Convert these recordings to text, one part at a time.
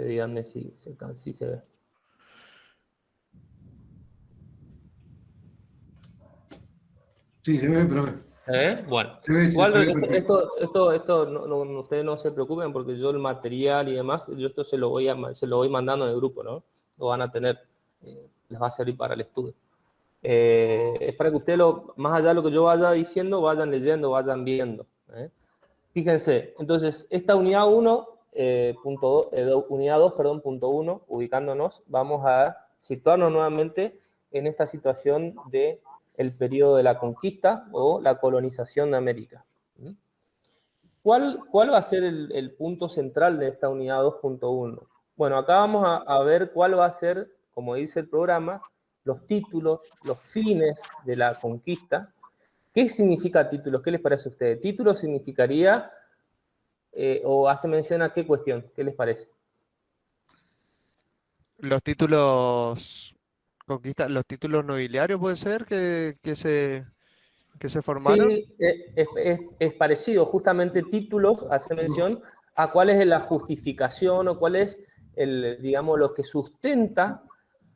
sé, díganme si se ve. Sí, se ve, pero... Bueno, Se ve, igual se ve perfecto. esto ustedes no se preocupen porque yo el material y demás, yo esto se lo voy mandando en el grupo, ¿no? Lo van a tener, les va a servir para el estudio. Es para que ustedes, más allá de lo que yo vaya diciendo, vayan leyendo, vayan viendo. Fíjense, entonces, esta unidad 1, unidad 2, perdón, punto 1, ubicándonos, vamos a situarnos nuevamente en esta situación de el periodo de la conquista o la colonización de América. ¿Cuál va a ser el punto central de esta unidad 2.1? Bueno, acá vamos a ver cuál va a ser, como dice el programa, los títulos, los fines de la conquista. ¿Qué significa títulos? ¿Qué les parece a ustedes? Título significaría, o hace mención a qué cuestión, ¿qué les parece? Los títulos los títulos nobiliarios puede ser que se formaron. Sí, es parecido, justamente títulos hace mención a cuál es la justificación o cuál es digamos, lo que sustenta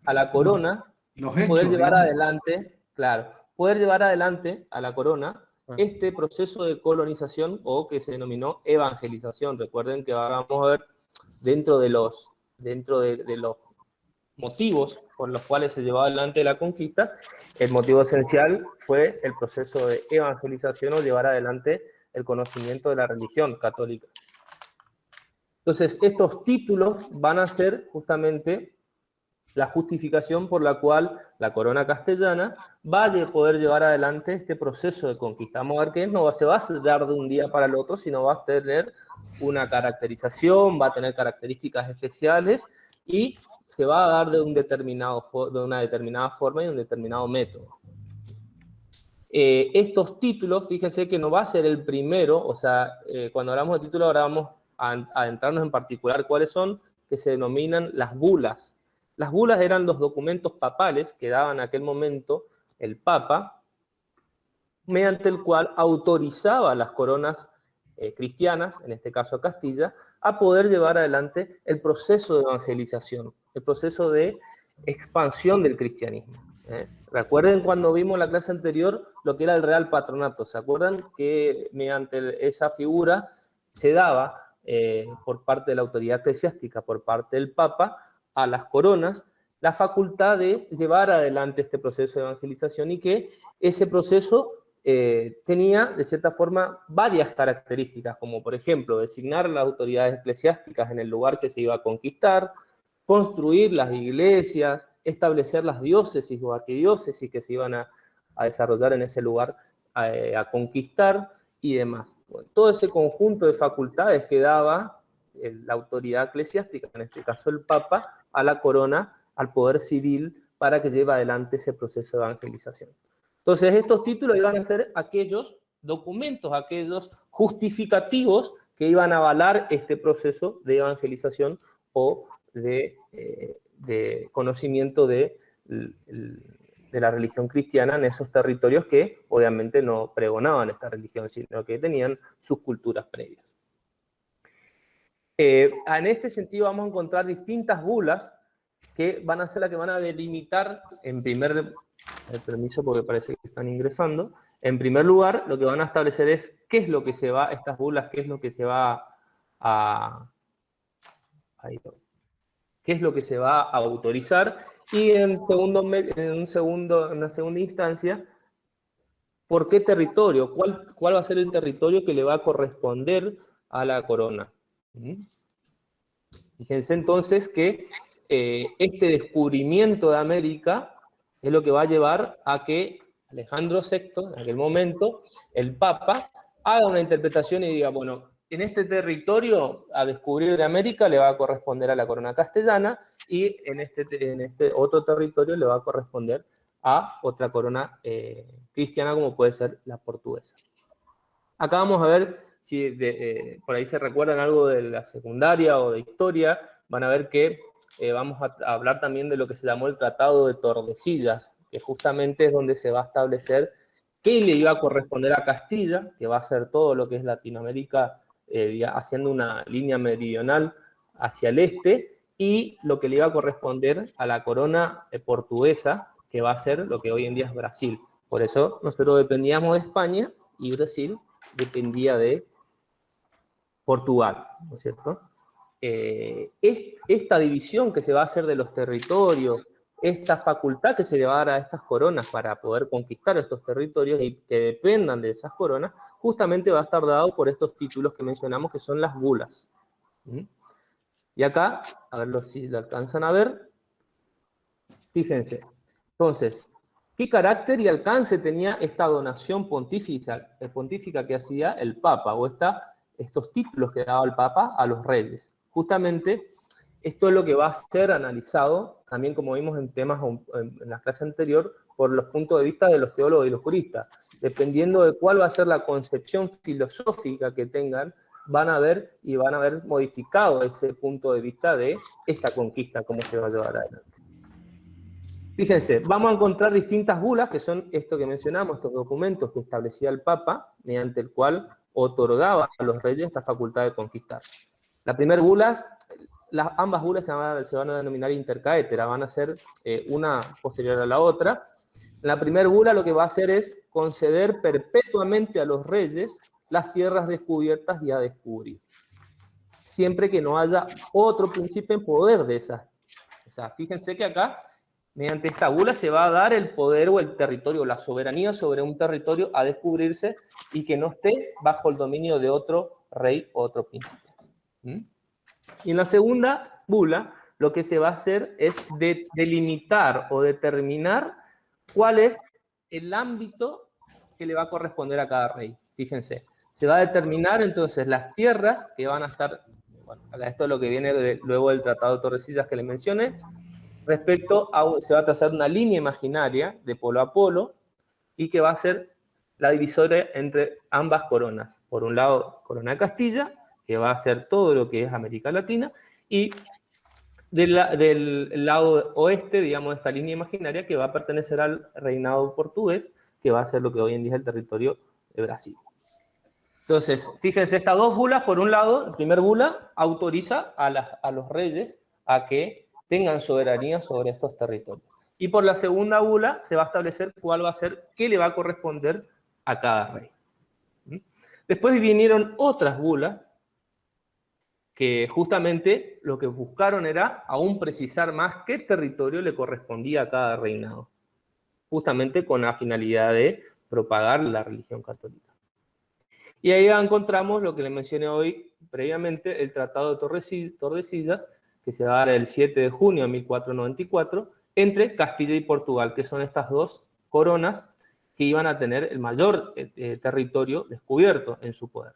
a la corona Los poder hechos, llevar digamos. adelante, claro, poder llevar adelante a la corona Ah. este proceso de colonización o que se denominó evangelización. Recuerden que ahora vamos a ver dentro de los motivos por los cuales se llevó adelante la conquista, el motivo esencial fue el proceso de evangelización o llevar adelante el conocimiento de la religión católica. Entonces, estos títulos van a ser justamente la justificación por la cual la corona castellana va a poder llevar adelante este proceso de conquista. Vamos a ver que no se va a dar de un día para el otro, sino va a tener una caracterización, va a tener características especiales y se va a dar de una determinada forma y un determinado método. Estos títulos, fíjense que no va a ser el primero, o sea, cuando hablamos de títulos ahora vamos a adentrarnos en particular cuáles son, que se denominan las bulas. Las bulas eran los documentos papales que daba en aquel momento el Papa, mediante el cual autorizaba a las coronas cristianas, en este caso a Castilla, a poder llevar adelante el proceso de evangelización, el proceso de expansión del cristianismo. Recuerden cuando vimos la clase anterior lo que era el Real Patronato, ¿se acuerdan? Que mediante esa figura se daba por parte de la autoridad eclesiástica, por parte del Papa, a las coronas, la facultad de llevar adelante este proceso de evangelización y que ese proceso tenía, de cierta forma, varias características, como por ejemplo, designar las autoridades eclesiásticas en el lugar que se iba a conquistar, construir las iglesias, establecer las diócesis o arquidiócesis que se iban a desarrollar en ese lugar, a conquistar y demás. Bueno, todo ese conjunto de facultades que daba la autoridad eclesiástica, en este caso el Papa, a la corona, al poder civil, para que lleve adelante ese proceso de evangelización. Entonces, estos títulos iban a ser aquellos documentos, aquellos justificativos que iban a avalar este proceso de evangelización o de conocimiento de la religión cristiana en esos territorios que obviamente no pregonaban esta religión, sino que tenían sus culturas previas. En este sentido vamos a encontrar distintas bulas que van a ser las que van a delimitar en primer permiso porque parece que están ingresando. En primer lugar, lo que van a establecer es qué es lo que se va, estas bulas, qué es lo que se va a qué es lo que se va a autorizar y en una segunda instancia, ¿por qué territorio? ¿Cuál va a ser el territorio que le va a corresponder a la corona? Fíjense entonces que este descubrimiento de América es lo que va a llevar a que Alejandro VI, en aquel momento, el Papa, haga una interpretación y diga, bueno, en este territorio a descubrir de América le va a corresponder a la corona castellana y en este otro territorio le va a corresponder a otra corona cristiana como puede ser la portuguesa. Acá vamos a ver si por ahí se recuerdan algo de la secundaria o de historia, van a ver que vamos a hablar también de lo que se llamó el Tratado de Tordesillas, que justamente es donde se va a establecer qué le iba a corresponder a Castilla, que va a ser todo lo que es Latinoamérica, haciendo una línea meridional hacia el este, y lo que le iba a corresponder a la corona portuguesa, que va a ser lo que hoy en día es Brasil. Por eso nosotros dependíamos de España y Brasil dependía de Portugal, ¿no es cierto? Esta división que se va a hacer de los territorios, esta facultad que se le va a dar a estas coronas para poder conquistar estos territorios y que dependan de esas coronas, justamente va a estar dado por estos títulos que mencionamos, que son las bulas. Y acá, a ver si lo alcanzan a ver, fíjense. Entonces, ¿qué carácter y alcance tenía esta donación pontífica que hacía el Papa, o estos títulos que daba el Papa a los reyes? Justamente, esto es lo que va a ser analizado, también como vimos en temas en la clase anterior, por los puntos de vista de los teólogos y los juristas. Dependiendo de cuál va a ser la concepción filosófica que tengan, van a ver modificado ese punto de vista de esta conquista, cómo se va a llevar adelante. Fíjense, vamos a encontrar distintas bulas, que son esto que mencionamos, estos documentos que establecía el Papa, mediante el cual otorgaba a los reyes esta facultad de conquistar. La primera bula, ambas bulas se van a denominar intercaetera, van a ser una posterior a la otra. La primera bula lo que va a hacer es conceder perpetuamente a los reyes las tierras descubiertas y a descubrir, siempre que no haya otro príncipe en poder de esas. O sea, fíjense que acá, mediante esta bula, se va a dar el poder o el territorio, la soberanía sobre un territorio a descubrirse y que no esté bajo el dominio de otro rey o otro príncipe. Y en la segunda bula, lo que se va a hacer es delimitar o determinar cuál es el ámbito que le va a corresponder a cada rey. Fíjense, se va a determinar entonces las tierras que van a estar, bueno, esto es lo que viene luego del Tratado de Tordesillas que les mencioné, se va a trazar una línea imaginaria de polo a polo y que va a ser la divisoria entre ambas coronas. Por un lado, Corona de Castilla, que va a ser todo lo que es América Latina, y del lado oeste, digamos, de esta línea imaginaria, que va a pertenecer al reinado portugués, que va a ser lo que hoy en día es el territorio de Brasil. Entonces, fíjense, estas dos bulas, por un lado, la primera bula autoriza a los reyes a que tengan soberanía sobre estos territorios. Y por la segunda bula se va a establecer cuál va a ser, qué le va a corresponder a cada rey. Después vinieron otras bulas que justamente lo que buscaron era aún precisar más qué territorio le correspondía a cada reinado, justamente con la finalidad de propagar la religión católica. Y ahí encontramos lo que les mencioné hoy previamente, el Tratado de Tordesillas, que se va a dar el 7 de junio de 1494, entre Castilla y Portugal, que son estas dos coronas que iban a tener el mayor territorio descubierto en su poder.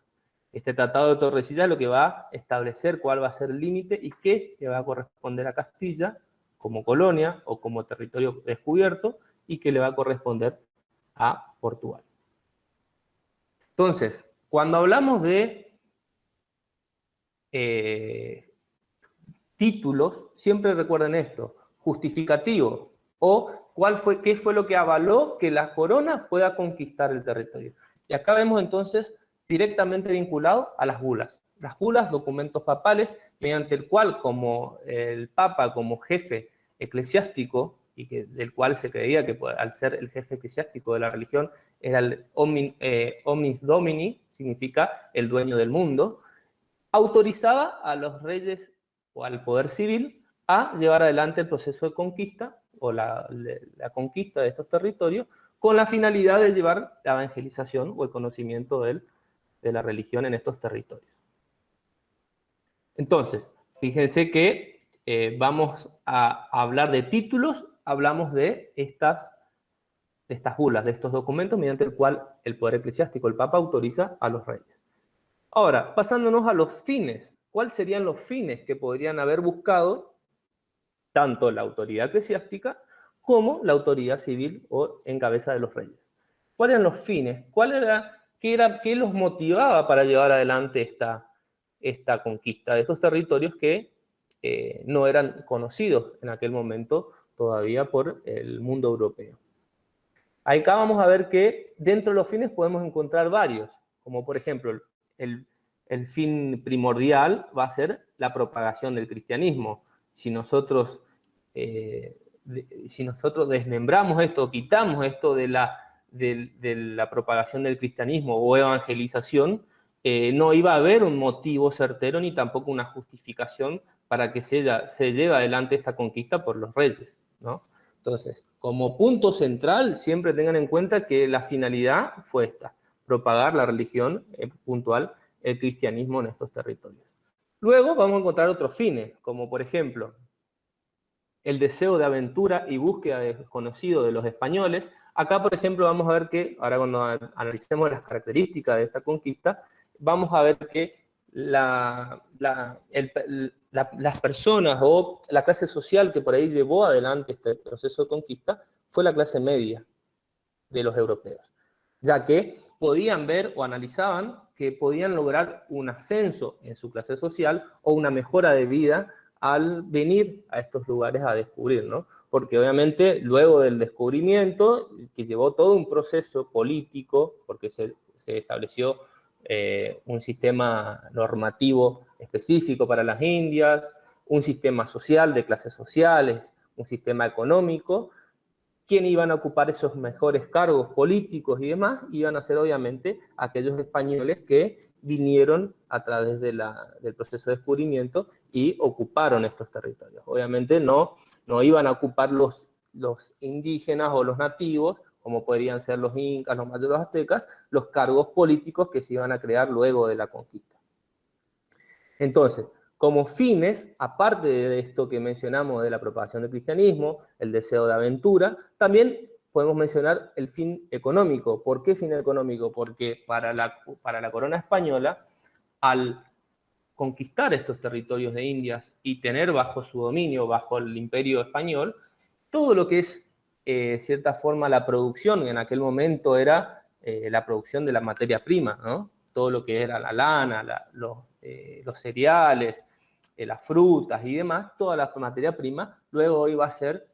Este Tratado de Tordesillas lo que va a establecer cuál va a ser el límite y qué le va a corresponder a Castilla como colonia o como territorio descubierto y qué le va a corresponder a Portugal. Entonces, cuando hablamos de títulos, siempre recuerden esto, justificativo o qué fue lo que avaló que la corona pueda conquistar el territorio. Y acá vemos entonces directamente vinculado a las bulas. Las bulas, documentos papales, mediante el cual, como el Papa, como jefe eclesiástico, y del cual se creía que al ser el jefe eclesiástico de la religión, era el omnis domini, significa el dueño del mundo, autorizaba a los reyes o al poder civil a llevar adelante el proceso de conquista o la conquista de estos territorios con la finalidad de llevar la evangelización o el conocimiento de la religión en estos territorios. Entonces, fíjense que vamos a hablar de títulos, hablamos de estas bulas, de estos documentos mediante el cual el poder eclesiástico, el Papa, autoriza a los reyes. Ahora, pasándonos a los fines, ¿cuáles serían los fines que podrían haber buscado tanto la autoridad eclesiástica como la autoridad civil o en cabeza de los reyes? ¿Cuáles eran los fines? ¿Qué los motivaba para llevar adelante esta conquista de estos territorios que no eran conocidos en aquel momento todavía por el mundo europeo? Acá vamos a ver que dentro de los fines podemos encontrar varios, como por ejemplo el fin primordial va a ser la propagación del cristianismo. si nosotros desmembramos esto, quitamos esto de la propagación del cristianismo o evangelización, no iba a haber un motivo certero ni tampoco una justificación para que se lleve adelante esta conquista por los reyes, ¿no? Entonces, como punto central, siempre tengan en cuenta que la finalidad fue esta: propagar la religión puntual, el cristianismo en estos territorios. Luego vamos a encontrar otros fines, como por ejemplo el deseo de aventura y búsqueda de desconocido de los españoles. Acá, por ejemplo, vamos a ver que, ahora cuando analicemos las características de esta conquista, vamos a ver que las personas o la clase social que por ahí llevó adelante este proceso de conquista fue la clase media de los europeos, ya que podían ver o analizaban que podían lograr un ascenso en su clase social o una mejora de vida al venir a estos lugares a descubrir, ¿no? Porque obviamente luego del descubrimiento, que llevó todo un proceso político, porque se estableció un sistema normativo específico para las Indias, un sistema social de clases sociales, un sistema económico. ¿Quiénes iban a ocupar esos mejores cargos políticos y demás? Iban a ser obviamente aquellos españoles que vinieron a través del proceso de descubrimiento y ocuparon estos territorios. Obviamente no iban a ocupar los indígenas o los nativos, como podrían ser los incas, los mayas, los aztecas, los cargos políticos que se iban a crear luego de la conquista. Entonces, como fines, aparte de esto que mencionamos de la propagación del cristianismo, el deseo de aventura, también podemos mencionar el fin económico. ¿Por qué fin económico? Porque para la corona española, al conquistar estos territorios de Indias y tener bajo su dominio, bajo el imperio español, todo lo que es, de cierta forma, la producción, en aquel momento era la producción de la materia prima, ¿no? Todo lo que era la lana, los cereales, las frutas y demás, toda la materia prima, luego iba a ser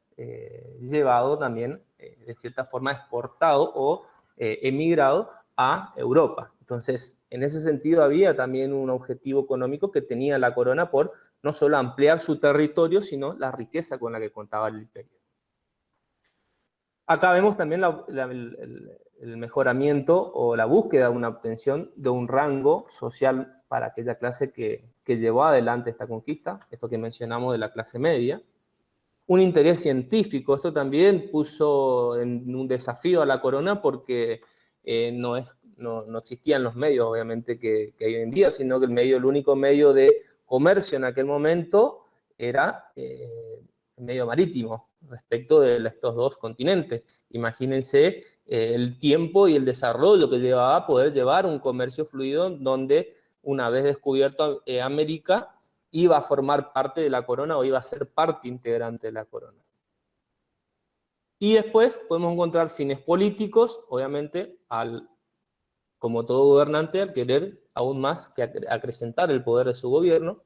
llevado también, de cierta forma, exportado o emigrado a Europa. Entonces, en ese sentido había también un objetivo económico que tenía la corona por no solo ampliar su territorio, sino la riqueza con la que contaba el imperio. Acá vemos también el mejoramiento o la búsqueda de una obtención de un rango social para aquella clase que llevó adelante esta conquista, esto que mencionamos de la clase media. Un interés científico, esto también puso en un desafío a la corona porque no existían los medios, obviamente, que hay hoy en día, sino que el único medio de comercio en aquel momento era el medio marítimo, respecto de estos dos continentes. Imagínense el tiempo y el desarrollo que llevaba a poder llevar un comercio fluido donde, una vez descubierto América, iba a formar parte de la corona o iba a ser parte integrante de la corona. Y después podemos encontrar fines políticos, obviamente, como todo gobernante, al querer aún más que acrecentar el poder de su gobierno,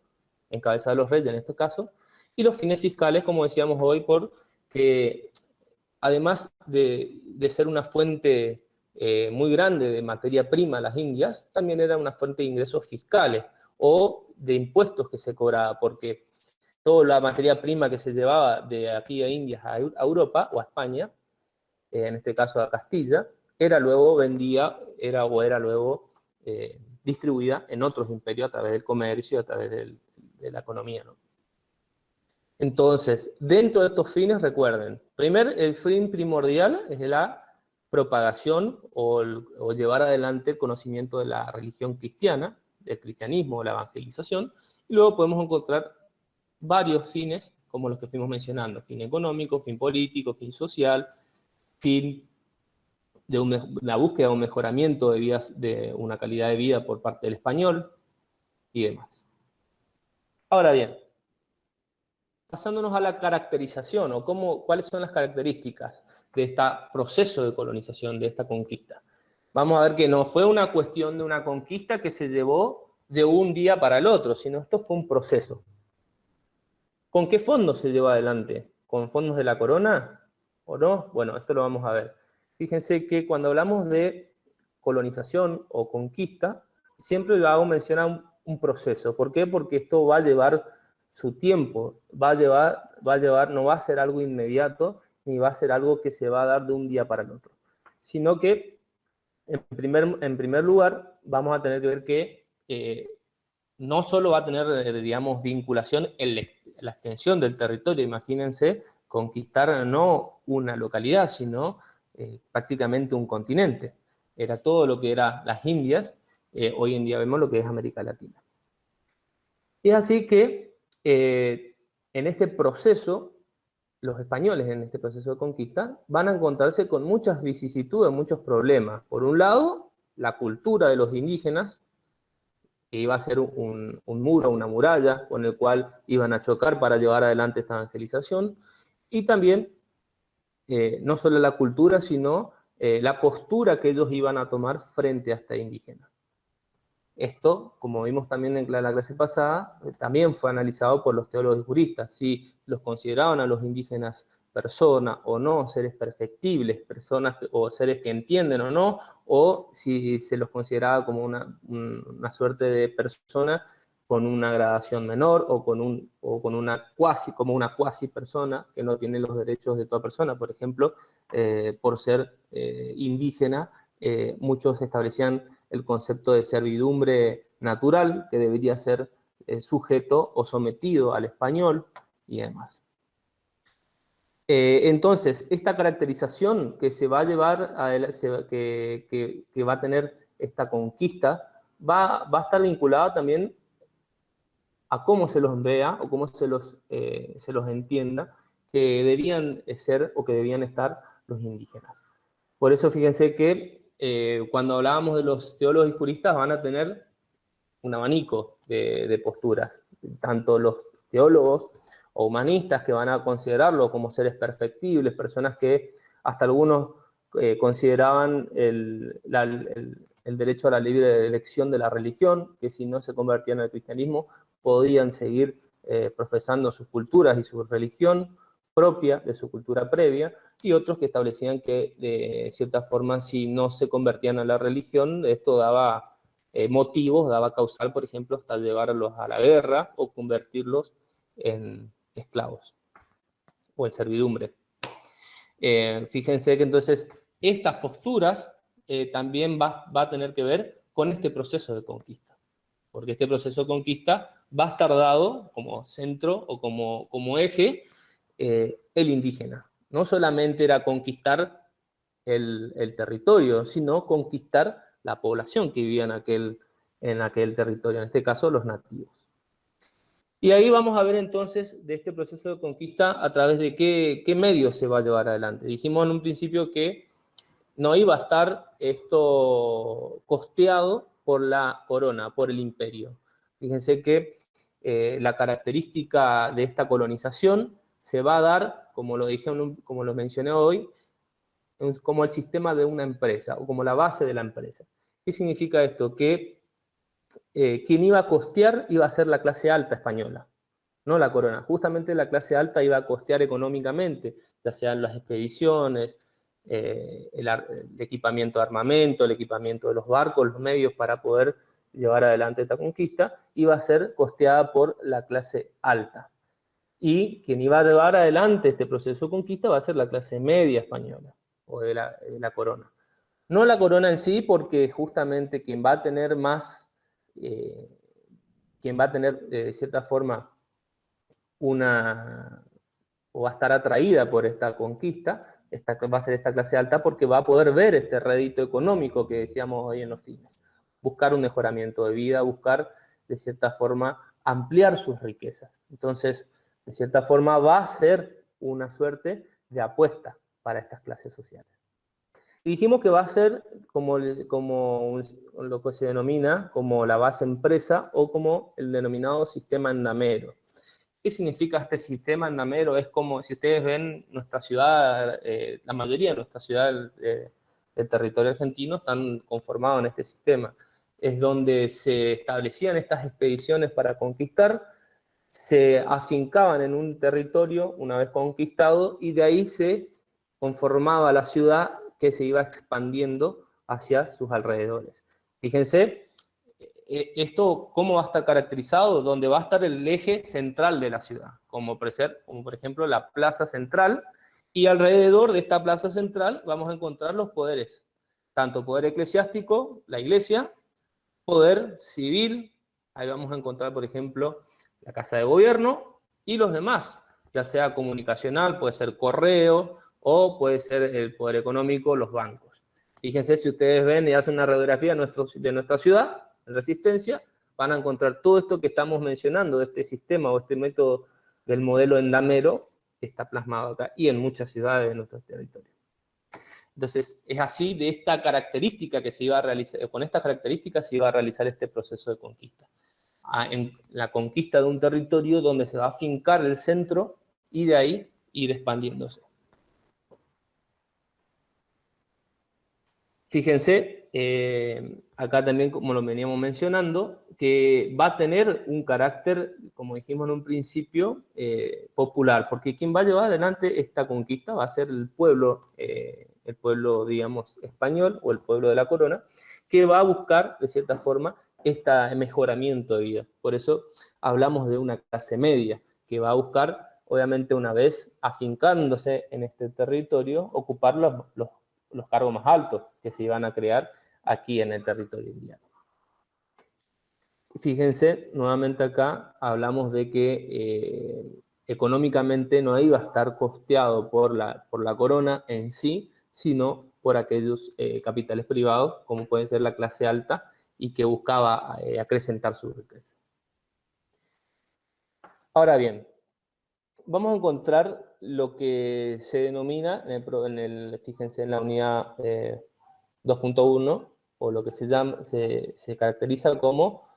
en cabeza de los reyes en este caso, y los fines fiscales, como decíamos hoy, porque además de ser una fuente muy grande de materia prima las Indias, también era una fuente de ingresos fiscales o de impuestos que se cobraba, porque toda la materia prima que se llevaba de aquí a Indias a Europa o a España, en este caso a Castilla, era luego distribuida en otros imperios a través del comercio, a través de la economía, ¿no? Entonces, dentro de estos fines, recuerden, primero, el fin primordial es la propagación o llevar adelante el conocimiento de la religión cristiana, del cristianismo, la evangelización, y luego podemos encontrar varios fines, como los que fuimos mencionando: fin económico, fin político, fin social, fin de la búsqueda de un mejoramiento de una calidad de vida por parte del español y demás. Ahora bien, pasándonos a la caracterización, o cuáles son las características de este proceso de colonización, de esta conquista. Vamos a ver que no fue una cuestión de una conquista que se llevó de un día para el otro, sino esto fue un proceso. ¿Con qué fondos se llevó adelante? ¿Con fondos de la corona o no? Bueno, esto lo vamos a ver. Fíjense que cuando hablamos de colonización o conquista, siempre hago mención a un proceso. ¿Por qué? Porque esto va a llevar su tiempo, no va a ser algo inmediato, ni va a ser algo que se va a dar de un día para el otro, sino que en primer lugar vamos a tener que ver que no solo va a tener, digamos, vinculación en la extensión del territorio. Imagínense conquistar no una localidad, sino prácticamente un continente. Era todo lo que era las Indias, hoy en día vemos lo que es América Latina. Y así que en este proceso, los españoles en este proceso de conquista van a encontrarse con muchas vicisitudes, muchos problemas. Por un lado, la cultura de los indígenas, que iba a ser un muro, una muralla, con el cual iban a chocar para llevar adelante esta evangelización, y también no solo la cultura, sino la postura que ellos iban a tomar frente a esta indígena. Esto, como vimos también en la clase pasada, también fue analizado por los teólogos y juristas, si los consideraban a los indígenas personas o no, seres perfectibles, personas o seres que entienden o no, o si se los consideraba como una suerte de persona con una gradación menor o con una cuasi persona que no tiene los derechos de toda persona. Por ejemplo, por ser indígena, muchos establecían el concepto de servidumbre natural, que debería ser sujeto o sometido al español y demás. Entonces, esta caracterización que se va a llevar, que va a tener esta conquista, va a estar vinculada también a cómo se los vea o cómo se los entienda que debían ser o que debían estar los indígenas. Por eso fíjense que cuando hablábamos de los teólogos y juristas van a tener un abanico de posturas, tanto los teólogos o humanistas que van a considerarlo como seres perfectibles, personas que hasta algunos consideraban el derecho a la libre elección de la religión, que si no se convertían al cristianismo podían seguir profesando sus culturas y su religión propia de su cultura previa, y otros que establecían que de cierta forma si no se convertían a la religión, esto daba motivos, daba causal, por ejemplo, hasta llevarlos a la guerra o convertirlos en esclavos o en servidumbre. Fíjense que entonces estas posturas también va a tener que ver con este proceso de conquista, porque este proceso de conquista va a estar dado como centro o como eje el indígena. No solamente era conquistar el territorio, sino conquistar la población que vivía en aquel territorio, en este caso los nativos. Y ahí vamos a ver entonces de este proceso de conquista a través de qué medios se va a llevar adelante. Dijimos en un principio que no iba a estar esto costeado por la corona, por el imperio. Fíjense que la característica de esta colonización se va a dar, como lo mencioné hoy, como el sistema de una empresa, o como la base de la empresa. ¿Qué significa esto? Que quien iba a costear iba a ser la clase alta española, no la corona. Justamente la clase alta iba a costear económicamente, ya sean las expediciones, el equipamiento de armamento, el equipamiento de los barcos, los medios para poder llevar adelante esta conquista, iba a ser costeada por la clase alta. Y quien iba a llevar adelante este proceso de conquista va a ser la clase media española, o de la corona. No la corona en sí, porque justamente quien va a tener más, quien va a tener de cierta forma o va a estar atraída por esta conquista, va a ser esta clase alta porque va a poder ver este rédito económico que decíamos hoy en los fines. Buscar un mejoramiento de vida, buscar de cierta forma ampliar sus riquezas. Entonces, de cierta forma va a ser una suerte de apuesta para estas clases sociales. Y dijimos que va a ser como lo que se denomina como la base empresa o como el denominado sistema andamero. ¿Qué significa este sistema andamero? Es como, si ustedes ven nuestra ciudad, la mayoría de nuestra ciudad del territorio argentino están conformados en este sistema. Es donde se establecían estas expediciones para conquistar, se afincaban en un territorio una vez conquistado y de ahí se conformaba la ciudad que se iba expandiendo hacia sus alrededores. Fíjense, esto, ¿cómo va a estar caracterizado? Donde va a estar el eje central de la ciudad, como por ejemplo la plaza central, y alrededor de esta plaza central vamos a encontrar los poderes, tanto poder eclesiástico, la iglesia, poder civil, ahí vamos a encontrar, por ejemplo, la Casa de Gobierno, y los demás, ya sea comunicacional, puede ser correo, o puede ser el poder económico, los bancos. Fíjense, si ustedes ven y hacen una radiografía de nuestra ciudad, en Resistencia, van a encontrar todo esto que estamos mencionando, de este sistema o este método del modelo endamero, que está plasmado acá, y en muchas ciudades de nuestro territorio. Entonces, es así, de esta característica que se iba a realizar, con estas características se iba a realizar este proceso de conquista. En la conquista de un territorio donde se va a afincar el centro y de ahí ir expandiéndose. Fíjense, acá también, como lo veníamos mencionando, que va a tener un carácter, como dijimos en un principio, popular, porque quien va a llevar adelante esta conquista va a ser el pueblo, digamos, español, o el pueblo de la corona, que va a buscar, de cierta forma, este mejoramiento de vida. Por eso hablamos de una clase media, que va a buscar, obviamente, una vez afincándose en este territorio, ocupar los cargos más altos que se iban a crear aquí en el territorio indiano. Fíjense, nuevamente acá hablamos de que económicamente no iba a estar costeado por la corona en sí, sino por aquellos capitales privados, como puede ser la clase alta, y que buscaba acrecentar su riqueza. Ahora bien, vamos a encontrar lo que se denomina, fíjense en la unidad 2.1, o lo que se caracteriza como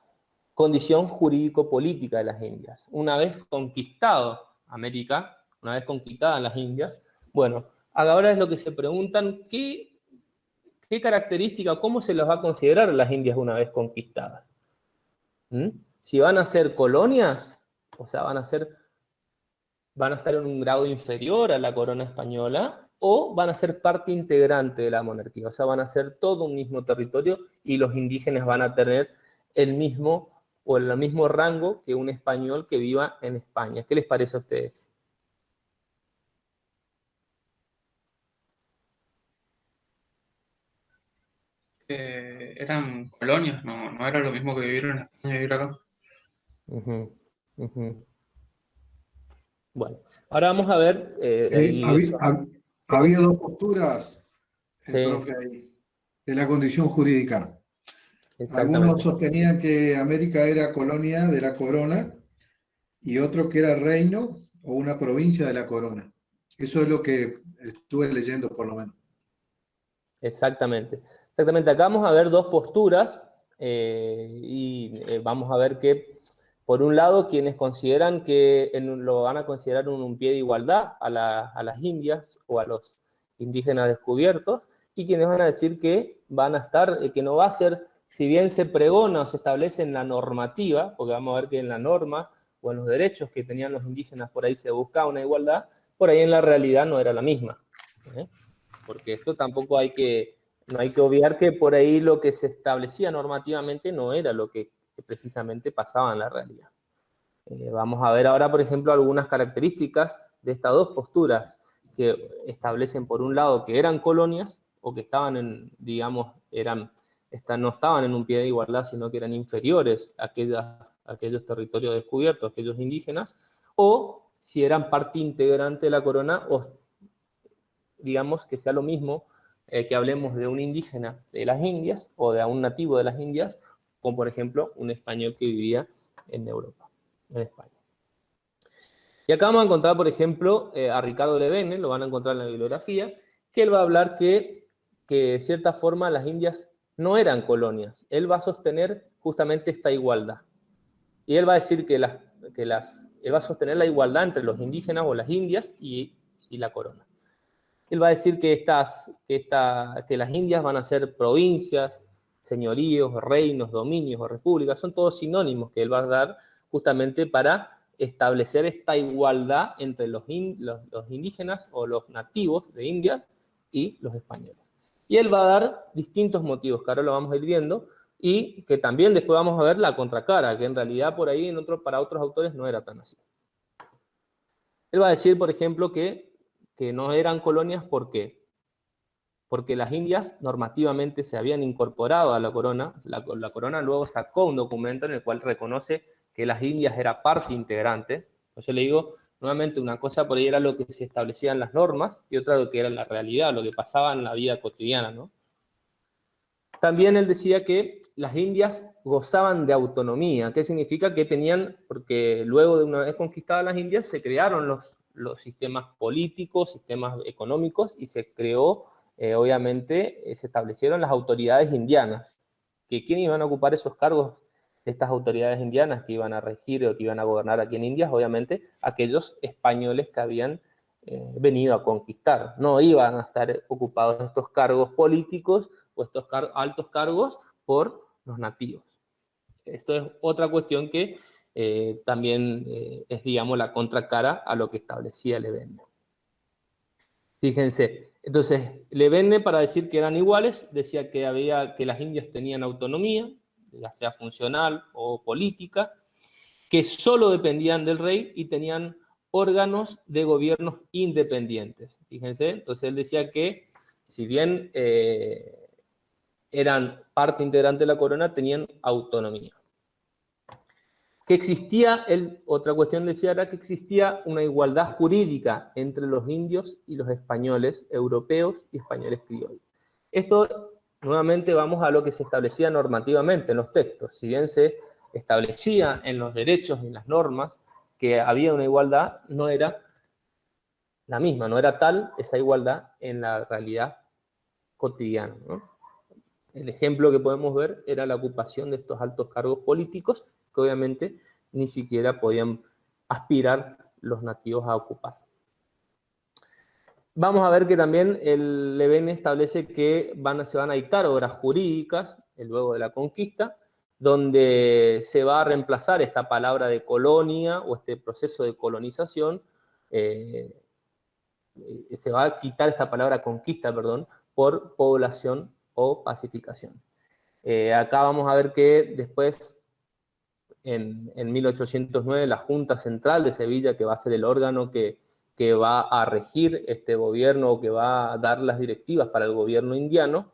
condición jurídico-política de las Indias. Una vez conquistado América, una vez conquistadas las Indias, bueno, ahora es lo que se preguntan, ¿qué característica, cómo se las va a considerar las Indias una vez conquistadas? Si van a ser colonias, o sea, van a estar en un grado inferior a la corona española, o van a ser parte integrante de la monarquía, o sea, van a ser todo un mismo territorio y los indígenas van a tener el mismo rango que un español que viva en España. ¿Qué les parece a ustedes? Eran colonias, no era lo mismo que vivir en España y vivir acá. Bueno, ahora vamos a ver... había dos posturas, sí, profe, ahí, de la condición jurídica. exactamente. Algunos sostenían que América era colonia de la corona y otro que era reino o una provincia de la corona. Eso es lo que estuve leyendo, por lo menos. Exactamente. Exactamente. Acá vamos a ver dos posturas vamos a ver que, por un lado, quienes consideran que lo van a considerar un pie de igualdad a las Indias o a los indígenas descubiertos, y quienes van a decir que van a estar, que no va a ser, si bien se pregona o se establece en la normativa, porque vamos a ver que en la norma o en los derechos que tenían los indígenas por ahí se buscaba una igualdad, por ahí en la realidad no era la misma. Porque esto tampoco no hay que obviar que por ahí lo que se establecía normativamente no era lo que precisamente pasaba en la realidad. Vamos a ver ahora, por ejemplo, algunas características de estas dos posturas que establecen, por un lado, que eran colonias o que estaban digamos, no estaban en un pie de igualdad, sino que eran inferiores a aquellos territorios descubiertos, aquellos indígenas, o si eran parte integrante de la corona, o digamos que sea lo mismo que hablemos de un indígena de las Indias o de un nativo de las Indias, como por ejemplo un español que vivía en Europa, en España. Y acá vamos a encontrar, por ejemplo, a Ricardo Levene, lo van a encontrar en la bibliografía, que él va a hablar que de cierta forma las Indias no eran colonias. Él va a sostener justamente esta igualdad. Y él va a decir él va a sostener la igualdad entre los indígenas o las Indias y la corona. Él va a decir que las Indias van a ser provincias, señoríos, reinos, dominios o repúblicas, son todos sinónimos que él va a dar justamente para establecer esta igualdad entre los indígenas o los nativos de India y los españoles. Y él va a dar distintos motivos, que ahora lo vamos a ir viendo, y que también después vamos a ver la contracara, que en realidad por ahí para otros autores no era tan así. Él va a decir, por ejemplo, que no eran colonias, ¿por qué? Porque las Indias normativamente se habían incorporado a la corona. La corona luego sacó un documento en el cual reconoce que las Indias era parte integrante. Yo le digo, nuevamente, una cosa por ahí era lo que se establecía en las normas y otra lo que era la realidad, lo que pasaba en la vida cotidiana, ¿no? También él decía que las Indias gozaban de autonomía. ¿Qué significa? Que tenían, porque luego de una vez conquistadas las Indias, se crearon los sistemas políticos, sistemas económicos, y se creó, obviamente, se establecieron las autoridades indianas. ¿Quiénes iban a ocupar esos cargos de estas autoridades indianas que iban a regir o que iban a gobernar aquí en Indias? Obviamente, aquellos españoles que habían venido a conquistar. No iban a estar ocupados estos cargos políticos o estos altos cargos por los nativos. Esto es otra cuestión que también es, digamos, la contracara a lo que establecía Levene. Fíjense, entonces, Levene, para decir que eran iguales, decía que las Indias tenían autonomía, ya sea funcional o política, que solo dependían del rey y tenían órganos de gobiernos independientes. Fíjense, entonces él decía que si bien eran parte integrante de la corona, tenían autonomía. Que existía, otra cuestión decía, era que existía una igualdad jurídica entre los indios y los españoles europeos y españoles criollos. Esto, nuevamente, vamos a lo que se establecía normativamente en los textos. Si bien se establecía en los derechos y en las normas que había una igualdad, no era la misma, no era tal esa igualdad en la realidad cotidiana, ¿no? El ejemplo que podemos ver era la ocupación de estos altos cargos políticos que obviamente ni siquiera podían aspirar los nativos a ocupar. Vamos a ver que también el Levene establece que se van a dictar obras jurídicas luego de la conquista, donde se va a reemplazar esta palabra de colonia o este proceso de colonización, se va a quitar esta palabra conquista, perdón, por población o pacificación. Acá vamos a ver que después, en 1809, la Junta Central de Sevilla, que va a ser el órgano que va a regir este gobierno o que va a dar las directivas para el gobierno indiano,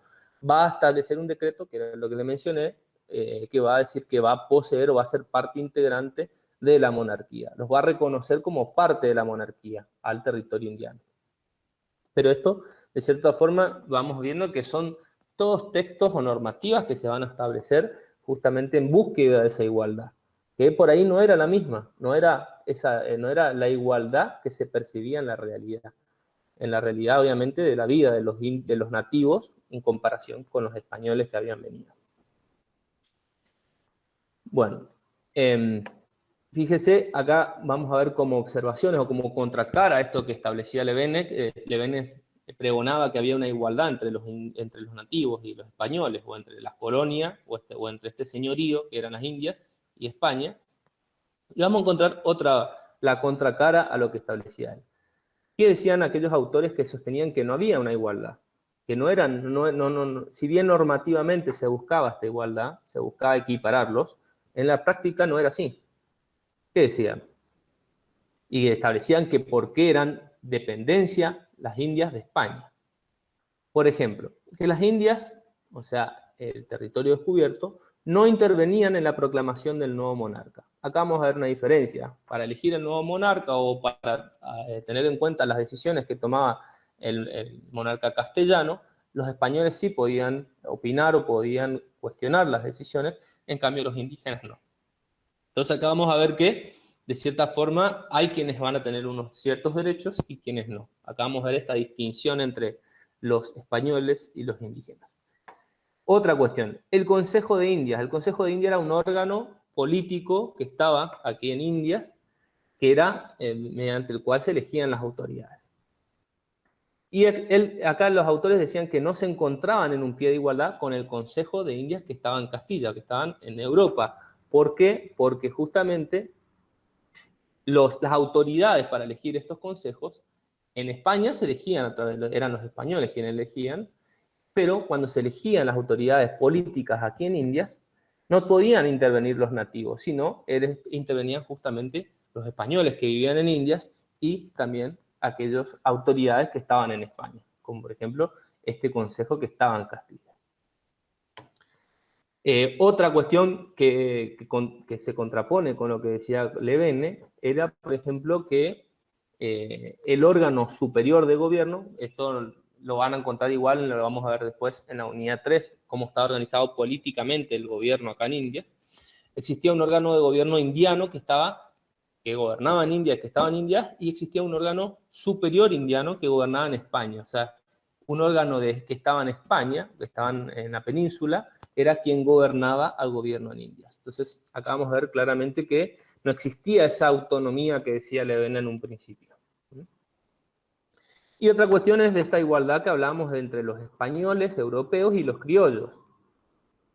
va a establecer un decreto, que era lo que le mencioné, que va a decir que va a poseer o va a ser parte integrante de la monarquía. Los va a reconocer como parte de la monarquía al territorio indiano. Pero esto, de cierta forma, vamos viendo que son todos textos o normativas que se van a establecer justamente en búsqueda de esa igualdad, que por ahí no era la misma, no era la igualdad que se percibía en la realidad obviamente de la vida de los nativos en comparación con los españoles que habían venido. Bueno, fíjese, acá vamos a ver como observaciones o como contracara a esto que establecía Levene. Levene pregonaba que había una igualdad entre los nativos y los españoles, o entre las colonias, o entre este señorío, que eran las Indias, y España. Y vamos a encontrar la contracara a lo que establecía él. ¿Qué decían aquellos autores que sostenían que no había una igualdad? Que si bien normativamente se buscaba esta igualdad, se buscaba equipararlos, en la práctica no era así. ¿Qué decían? Y establecían que por qué eran dependencia las Indias de España. Por ejemplo, que las Indias, o sea, el territorio descubierto, no intervenían en la proclamación del nuevo monarca. Acá vamos a ver una diferencia. Para elegir el nuevo monarca o para tener en cuenta las decisiones que tomaba el monarca castellano, los españoles sí podían opinar o podían cuestionar las decisiones, en cambio los indígenas no. Entonces acá vamos a ver que, de cierta forma, hay quienes van a tener unos ciertos derechos y quienes no. Acá vamos a ver esta distinción entre los españoles y los indígenas. Otra cuestión, el Consejo de Indias. El Consejo de Indias era un órgano político que estaba aquí en Indias, que era mediante el cual se elegían las autoridades. Y acá los autores decían que no se encontraban en un pie de igualdad con el Consejo de Indias que estaba en Castilla, que estaban en Europa. ¿Por qué? Porque justamente las autoridades para elegir estos consejos en España se elegían eran los españoles quienes elegían, pero cuando se elegían las autoridades políticas aquí en Indias, no podían intervenir los nativos, sino intervenían justamente los españoles que vivían en Indias y también aquellas autoridades que estaban en España, como por ejemplo este consejo que estaba en Castilla. Otra cuestión que se contrapone con lo que decía Levene era, por ejemplo, que el órgano superior de gobierno, esto lo van a encontrar igual, lo vamos a ver después en la unidad 3, cómo está organizado políticamente el gobierno acá en India. Existía un órgano de gobierno indiano que gobernaba en India, que estaba en India, y existía un órgano superior indiano que gobernaba en España. O sea, un órgano que estaba en España, que estaban en la península, era quien gobernaba al gobierno en India. Entonces, acá vamos a ver claramente que no existía esa autonomía que decía Levene en un principio. Y otra cuestión es de esta igualdad que hablamos entre los españoles, europeos y los criollos.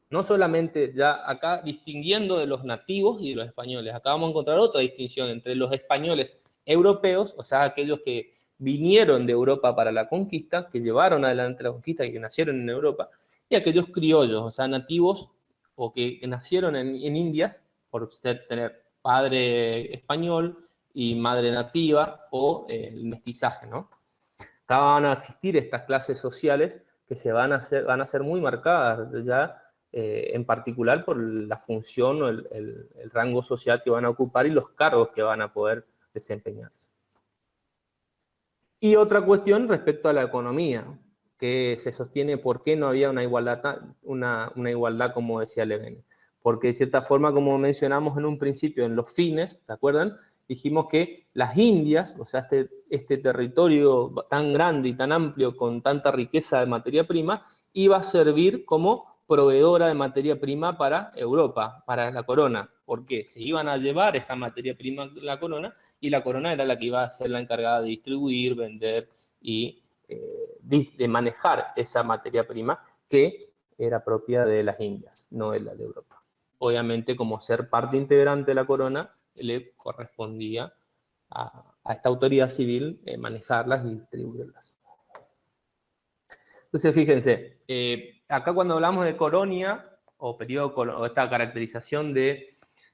No solamente ya acá distinguiendo de los nativos y de los españoles, acá vamos a encontrar otra distinción entre los españoles europeos, o sea, aquellos que vinieron de Europa para la conquista, que llevaron adelante la conquista y que nacieron en Europa, y aquellos criollos, o sea, nativos o que nacieron en Indias por tener padre español y madre nativa o el mestizaje, ¿no? Acá van a existir estas clases sociales que van a ser muy marcadas ya, en particular por la función o el rango social que van a ocupar y los cargos que van a poder desempeñarse. Y otra cuestión respecto a la economía, que se sostiene por qué no había una igualdad como decía Levene. Porque de cierta forma, como mencionamos en un principio, en los fines, ¿se acuerdan? Dijimos que las Indias, o sea, este territorio tan grande y tan amplio, con tanta riqueza de materia prima, iba a servir como proveedora de materia prima para Europa, para la corona. ¿Por qué? Se iban a llevar esta materia prima a la corona, y la corona era la que iba a ser la encargada de distribuir, vender y de manejar esa materia prima que era propia de las Indias, no de la de Europa. Obviamente, como ser parte integrante de la corona, le correspondía a esta autoridad civil manejarlas y distribuirlas. Entonces, fíjense, acá cuando hablamos de colonia o periodo, o esta caracterización de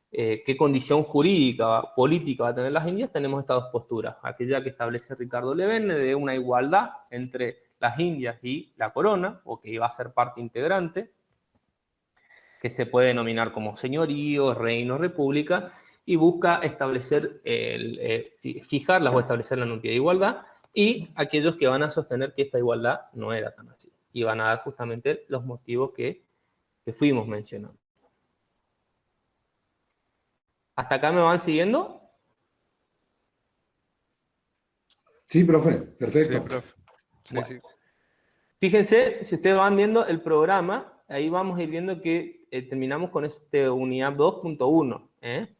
qué condición jurídica, política va a tener las Indias, tenemos estas dos posturas. Aquella que establece Ricardo Levene de una igualdad entre las Indias y la corona, o que iba a ser parte integrante, que se puede denominar como señorío, reino, república, y busca establecer, fijarlas o establecer la nulidad de igualdad, y aquellos que van a sostener que esta igualdad no era tan así. Y van a dar justamente los motivos que fuimos mencionando. ¿Hasta acá me van siguiendo? Sí, profe, perfecto. Sí, profe. Sí, Bueno. sí. Fíjense, si ustedes van viendo el programa, ahí vamos a ir viendo que terminamos con esta unidad 2.1.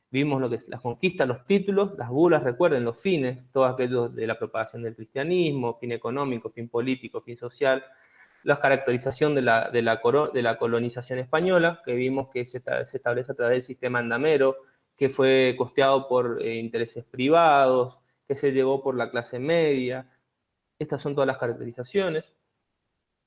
Vimos lo que es las conquistas, los títulos, las bulas, recuerden, los fines, todos aquellos de la propagación del cristianismo, fin económico, fin político, fin social, la caracterización de la colonización española, que vimos que se establece a través del sistema andamero, que fue costeado por intereses privados, que se llevó por la clase media. Estas son todas las caracterizaciones.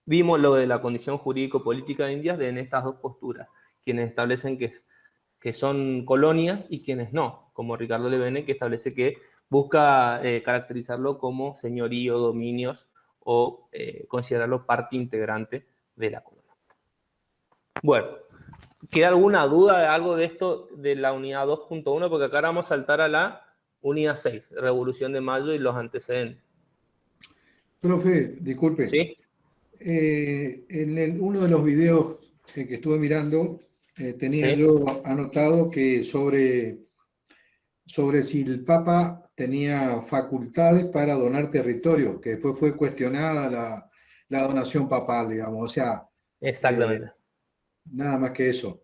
Vimos lo de la condición jurídico-política de Indias en estas dos posturas, quienes establecen que son colonias y quienes no, como Ricardo Levene, que establece que busca caracterizarlo como señorío, dominios, o considerarlo parte integrante de la corona. Bueno, ¿queda alguna duda de algo de esto de la unidad 2.1? Porque acá vamos a saltar a la unidad 6, Revolución de Mayo y los antecedentes. Profe, disculpe. ¿Sí? En uno de los videos que estuve mirando, tenía ¿Sí? yo anotado que sobre si el Papa tenía facultades para donar territorio, que después fue cuestionada la donación papal, digamos. O sea, Exactamente. nada más que eso.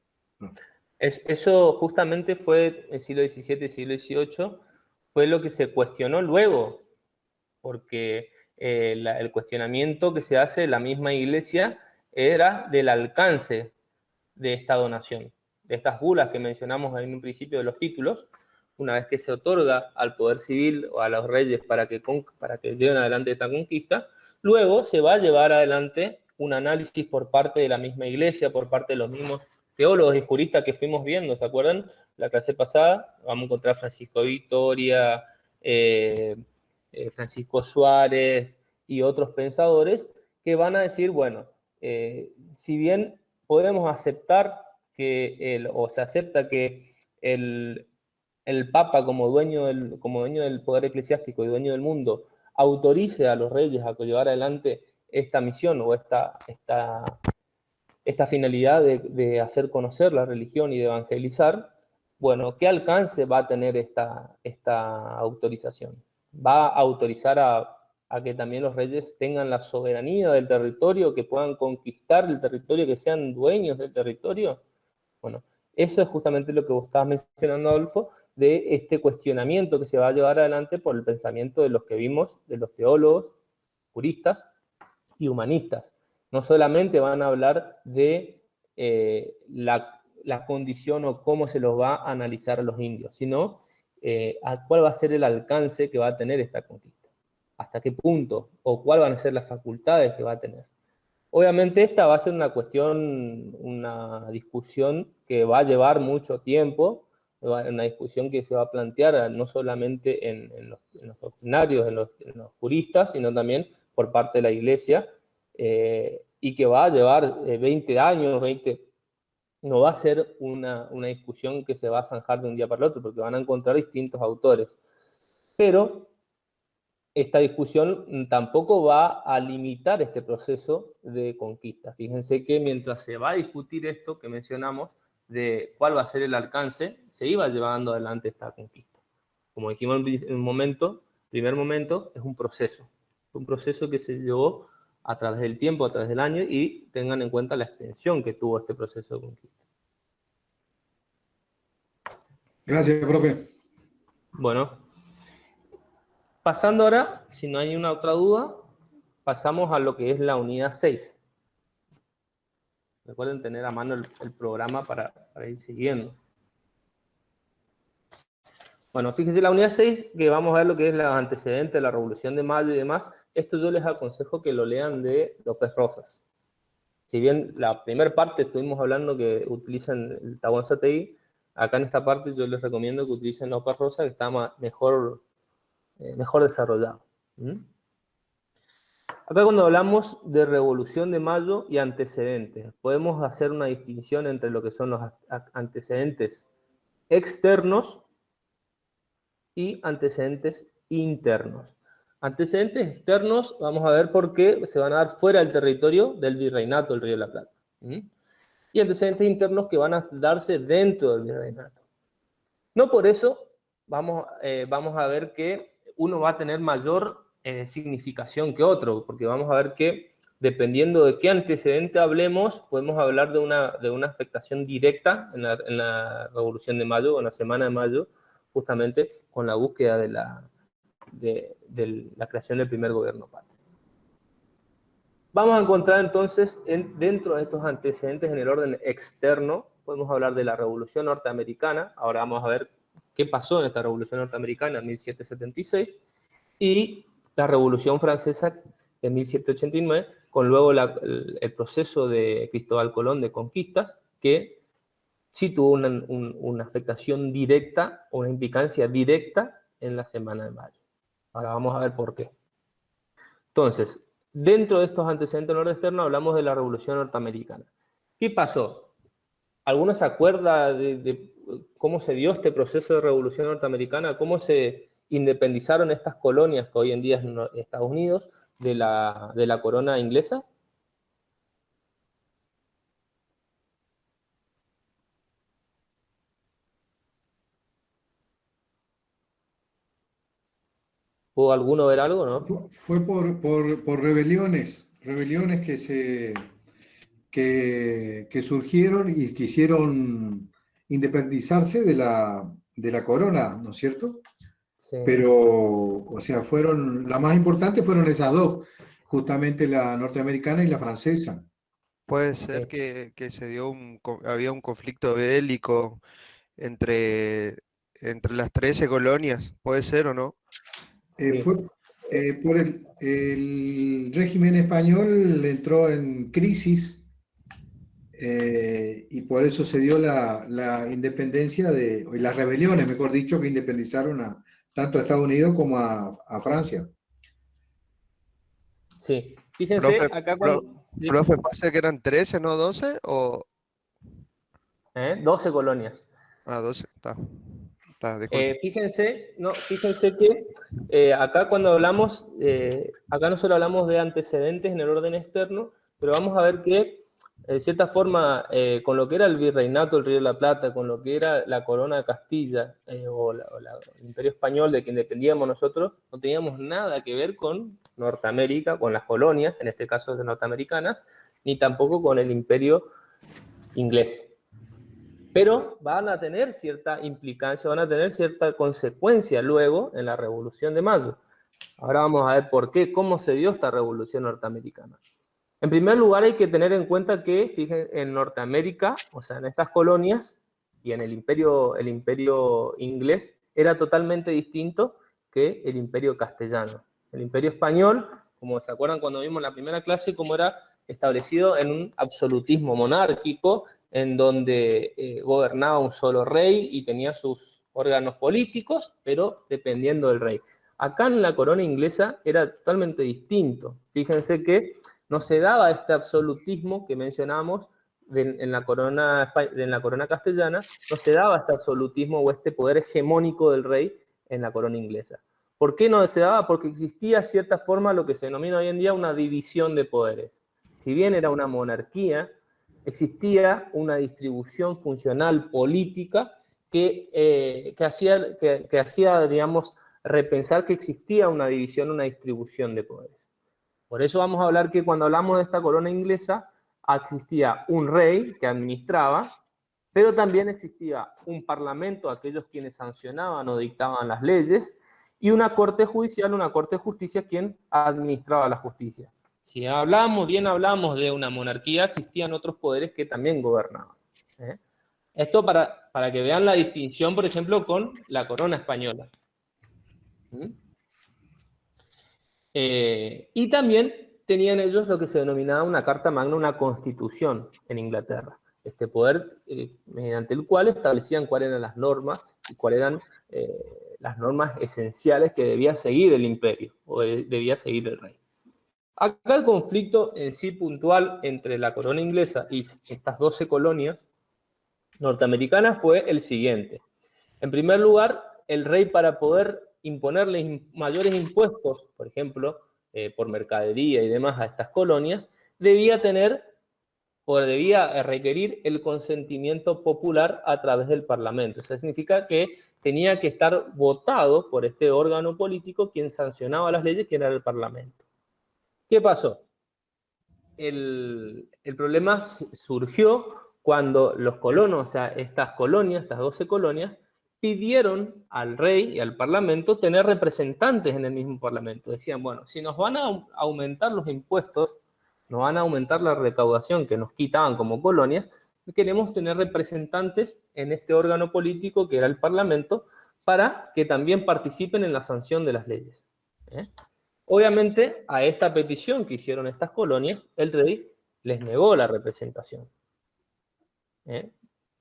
Eso justamente fue el siglo XVII y siglo XVIII, fue lo que se cuestionó luego, porque el cuestionamiento que se hace de la misma iglesia era del alcance de esta donación, de estas bulas que mencionamos en un principio de los títulos. Una vez que se otorga al poder civil o a los reyes para que lleven adelante esta conquista, luego se va a llevar adelante un análisis por parte de la misma iglesia, por parte de los mismos teólogos y juristas que fuimos viendo, ¿se acuerdan? La clase pasada, vamos a encontrar Francisco Victoria, Francisco Suárez y otros pensadores que van a decir, bueno, si bien podemos aceptar o se acepta que el Papa como dueño del poder eclesiástico y dueño del mundo autorice a los reyes a llevar adelante esta misión o esta finalidad de hacer conocer la religión y de evangelizar, bueno, ¿qué alcance va a tener esta autorización? ¿Va a autorizar a que también los reyes tengan la soberanía del territorio, que puedan conquistar el territorio, que sean dueños del territorio? Bueno, eso es justamente lo que vos estabas mencionando, Adolfo, de este cuestionamiento que se va a llevar adelante por el pensamiento de los que vimos, de los teólogos, juristas y humanistas. No solamente van a hablar de la condición o cómo se los va a analizar a los indios, sino a cuál va a ser el alcance que va a tener esta conquista, hasta qué punto, o cuáles van a ser las facultades que va a tener. Obviamente esta va a ser una discusión que va a llevar mucho tiempo, una discusión que se va a plantear no solamente en los doctrinarios, en los juristas, sino también por parte de la Iglesia, y que va a llevar 20 años, no va a ser una discusión que se va a zanjar de un día para el otro, porque van a encontrar distintos autores. Pero esta discusión tampoco va a limitar este proceso de conquista. Fíjense que mientras se va a discutir esto que mencionamos, de cuál va a ser el alcance, se iba llevando adelante esta conquista. Como dijimos en un primer momento, es un proceso que se llevó a través del tiempo, a través del año, y tengan en cuenta la extensión que tuvo este proceso de conquista. Gracias, profe. Bueno, pasando ahora, si no hay una otra duda, pasamos a lo que es la unidad 6. Recuerden tener a mano el programa para ir siguiendo. Bueno, fíjense la unidad 6, que vamos a ver lo que es los antecedentes de la Revolución de Mayo y demás. Esto yo les aconsejo que lo lean de López Rosas. Si bien la primera parte estuvimos hablando que utilizan el Tahuantinsuyo, acá en esta parte yo les recomiendo que utilicen López Rosas, que está mejor desarrollado. Acá cuando hablamos de Revolución de Mayo y antecedentes, podemos hacer una distinción entre lo que son los antecedentes externos y antecedentes internos. Antecedentes externos, vamos a ver por qué se van a dar fuera del territorio del virreinato del Río de la Plata. Y antecedentes internos que van a darse dentro del virreinato. No por eso vamos a ver que uno va a tener mayor significación que otro, porque vamos a ver que dependiendo de qué antecedente hablemos, podemos hablar de una afectación directa en la Revolución de Mayo, o en la Semana de Mayo, justamente con la búsqueda de la creación del primer gobierno patrio. Vamos a encontrar entonces, dentro de estos antecedentes en el orden externo, podemos hablar de la Revolución Norteamericana. Ahora vamos a ver qué pasó en esta Revolución Norteamericana en 1776, y la Revolución Francesa en 1789, con luego el proceso de Cristóbal Colón de conquistas, que sí tuvo una afectación directa, o una implicancia directa en la Semana de Mayo. Ahora vamos a ver por qué. Entonces, dentro de estos antecedentes en orden externo hablamos de la Revolución Norteamericana. ¿Qué pasó? ¿Alguno se acuerda de cómo se dio este proceso de Revolución Norteamericana? ¿Cómo se independizaron estas colonias que hoy en día es Estados Unidos de la corona inglesa? ¿Pudo alguno ver algo, no? Fue por rebeliones que surgieron y quisieron independizarse de la corona, ¿no es cierto? Sí. Pero, o sea, las más importantes fueron esas dos, justamente la norteamericana y la francesa. Puede ser Sí. que había un conflicto bélico entre las 13 colonias, puede ser o no. Sí. Por el régimen español entró en crisis y por eso se dio la independencia y las rebeliones, mejor dicho, que independizaron tanto a Estados Unidos como a Francia. Sí, fíjense Profe, acá pro- cuando... sí, profe, ¿puede ser que eran 13, no 12? O... 12 colonias. Ah, 12, está, disculpe. Fíjense, no, fíjense que acá cuando hablamos, acá no solo hablamos de antecedentes en el orden externo, pero vamos a ver que, de cierta forma, con lo que era el virreinato del Río de la Plata, con lo que era la corona de Castilla, el Imperio Español de que dependíamos nosotros, no teníamos nada que ver con Norteamérica, con las colonias, en este caso de norteamericanas, ni tampoco con el Imperio inglés. Pero van a tener cierta implicancia, van a tener cierta consecuencia luego en la Revolución de Mayo. Ahora vamos a ver por qué, cómo se dio esta Revolución norteamericana. En primer lugar, hay que tener en cuenta que, fíjense, en Norteamérica, o sea, en estas colonias y en el imperio inglés, era totalmente distinto que el imperio castellano. El imperio español, como se acuerdan cuando vimos la primera clase, como era establecido en un absolutismo monárquico, en donde gobernaba un solo rey y tenía sus órganos políticos, pero dependiendo del rey. Acá en la corona inglesa era totalmente distinto. Fíjense que no se daba este absolutismo que mencionamos en la corona castellana, no se daba este absolutismo o este poder hegemónico del rey en la corona inglesa. ¿Por qué no se daba? Porque existía cierta forma lo que se denomina hoy en día una división de poderes. Si bien era una monarquía, existía una distribución funcional política que hacía, digamos, repensar que existía una división, una distribución de poderes. Por eso vamos a hablar que cuando hablamos de esta corona inglesa, existía un rey que administraba, pero también existía un parlamento, aquellos quienes sancionaban o dictaban las leyes, y una corte judicial, una corte de justicia, quien administraba la justicia. Si hablamos de una monarquía, existían otros poderes que también gobernaban. Esto para que vean la distinción, por ejemplo, con la corona española. Y también tenían ellos lo que se denominaba una carta magna, una constitución en Inglaterra. Este poder mediante el cual establecían cuáles eran las normas y cuáles eran las normas esenciales que debía seguir el imperio o debía seguir el rey. Acá el conflicto en sí puntual entre la corona inglesa y estas 12 colonias norteamericanas fue el siguiente. En primer lugar, el rey, para poder imponerles mayores impuestos, por ejemplo, por mercadería y demás a estas colonias, debía requerir el consentimiento popular a través del Parlamento. Eso significa que tenía que estar votado por este órgano político, quien sancionaba las leyes, que era el Parlamento. ¿Qué pasó? El problema surgió cuando los colonos, o sea, estas colonias, estas 12 colonias, pidieron al rey y al parlamento tener representantes en el mismo parlamento. Decían, bueno, si nos van a aumentar los impuestos, nos van a aumentar la recaudación que nos quitaban como colonias, queremos tener representantes en este órgano político que era el parlamento, para que también participen en la sanción de las leyes. Obviamente, a esta petición que hicieron estas colonias, el rey les negó la representación.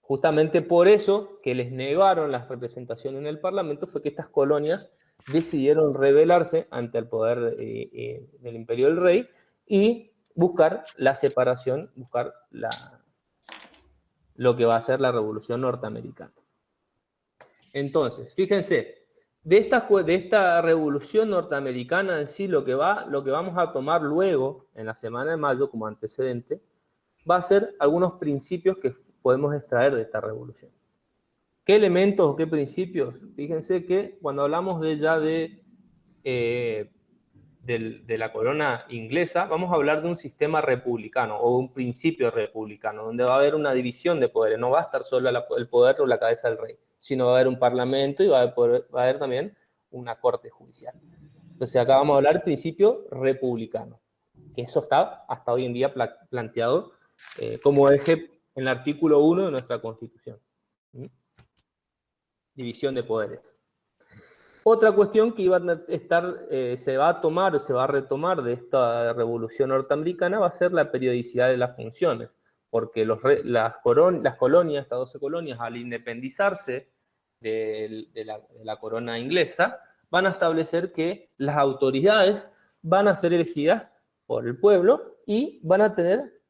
Justamente por eso que les negaron la representación en el Parlamento fue que estas colonias decidieron rebelarse ante el poder del imperio del rey y buscar la separación, buscar lo que va a ser la Revolución Norteamericana. Entonces, fíjense, de esta Revolución Norteamericana en sí, lo que vamos a tomar luego, en la semana de mayo, como antecedente, va a ser algunos principios que podemos extraer de esta revolución. ¿Qué elementos o qué principios? Fíjense que cuando hablamos de la corona inglesa, vamos a hablar de un sistema republicano o un principio republicano, donde va a haber una división de poderes. No va a estar solo el poder o la cabeza del rey, sino va a haber un parlamento y va a haber también una corte judicial. Entonces acá vamos a hablar del principio republicano, que eso está hasta hoy en día planteado como eje en el artículo 1 de nuestra Constitución. División de poderes. Otra cuestión que iba a estar, se va a retomar de esta revolución norteamericana va a ser la periodicidad de las funciones, porque las colonias, estas 12 colonias, al independizarse de la corona inglesa, van a establecer que las autoridades van a ser elegidas por el pueblo y van a tener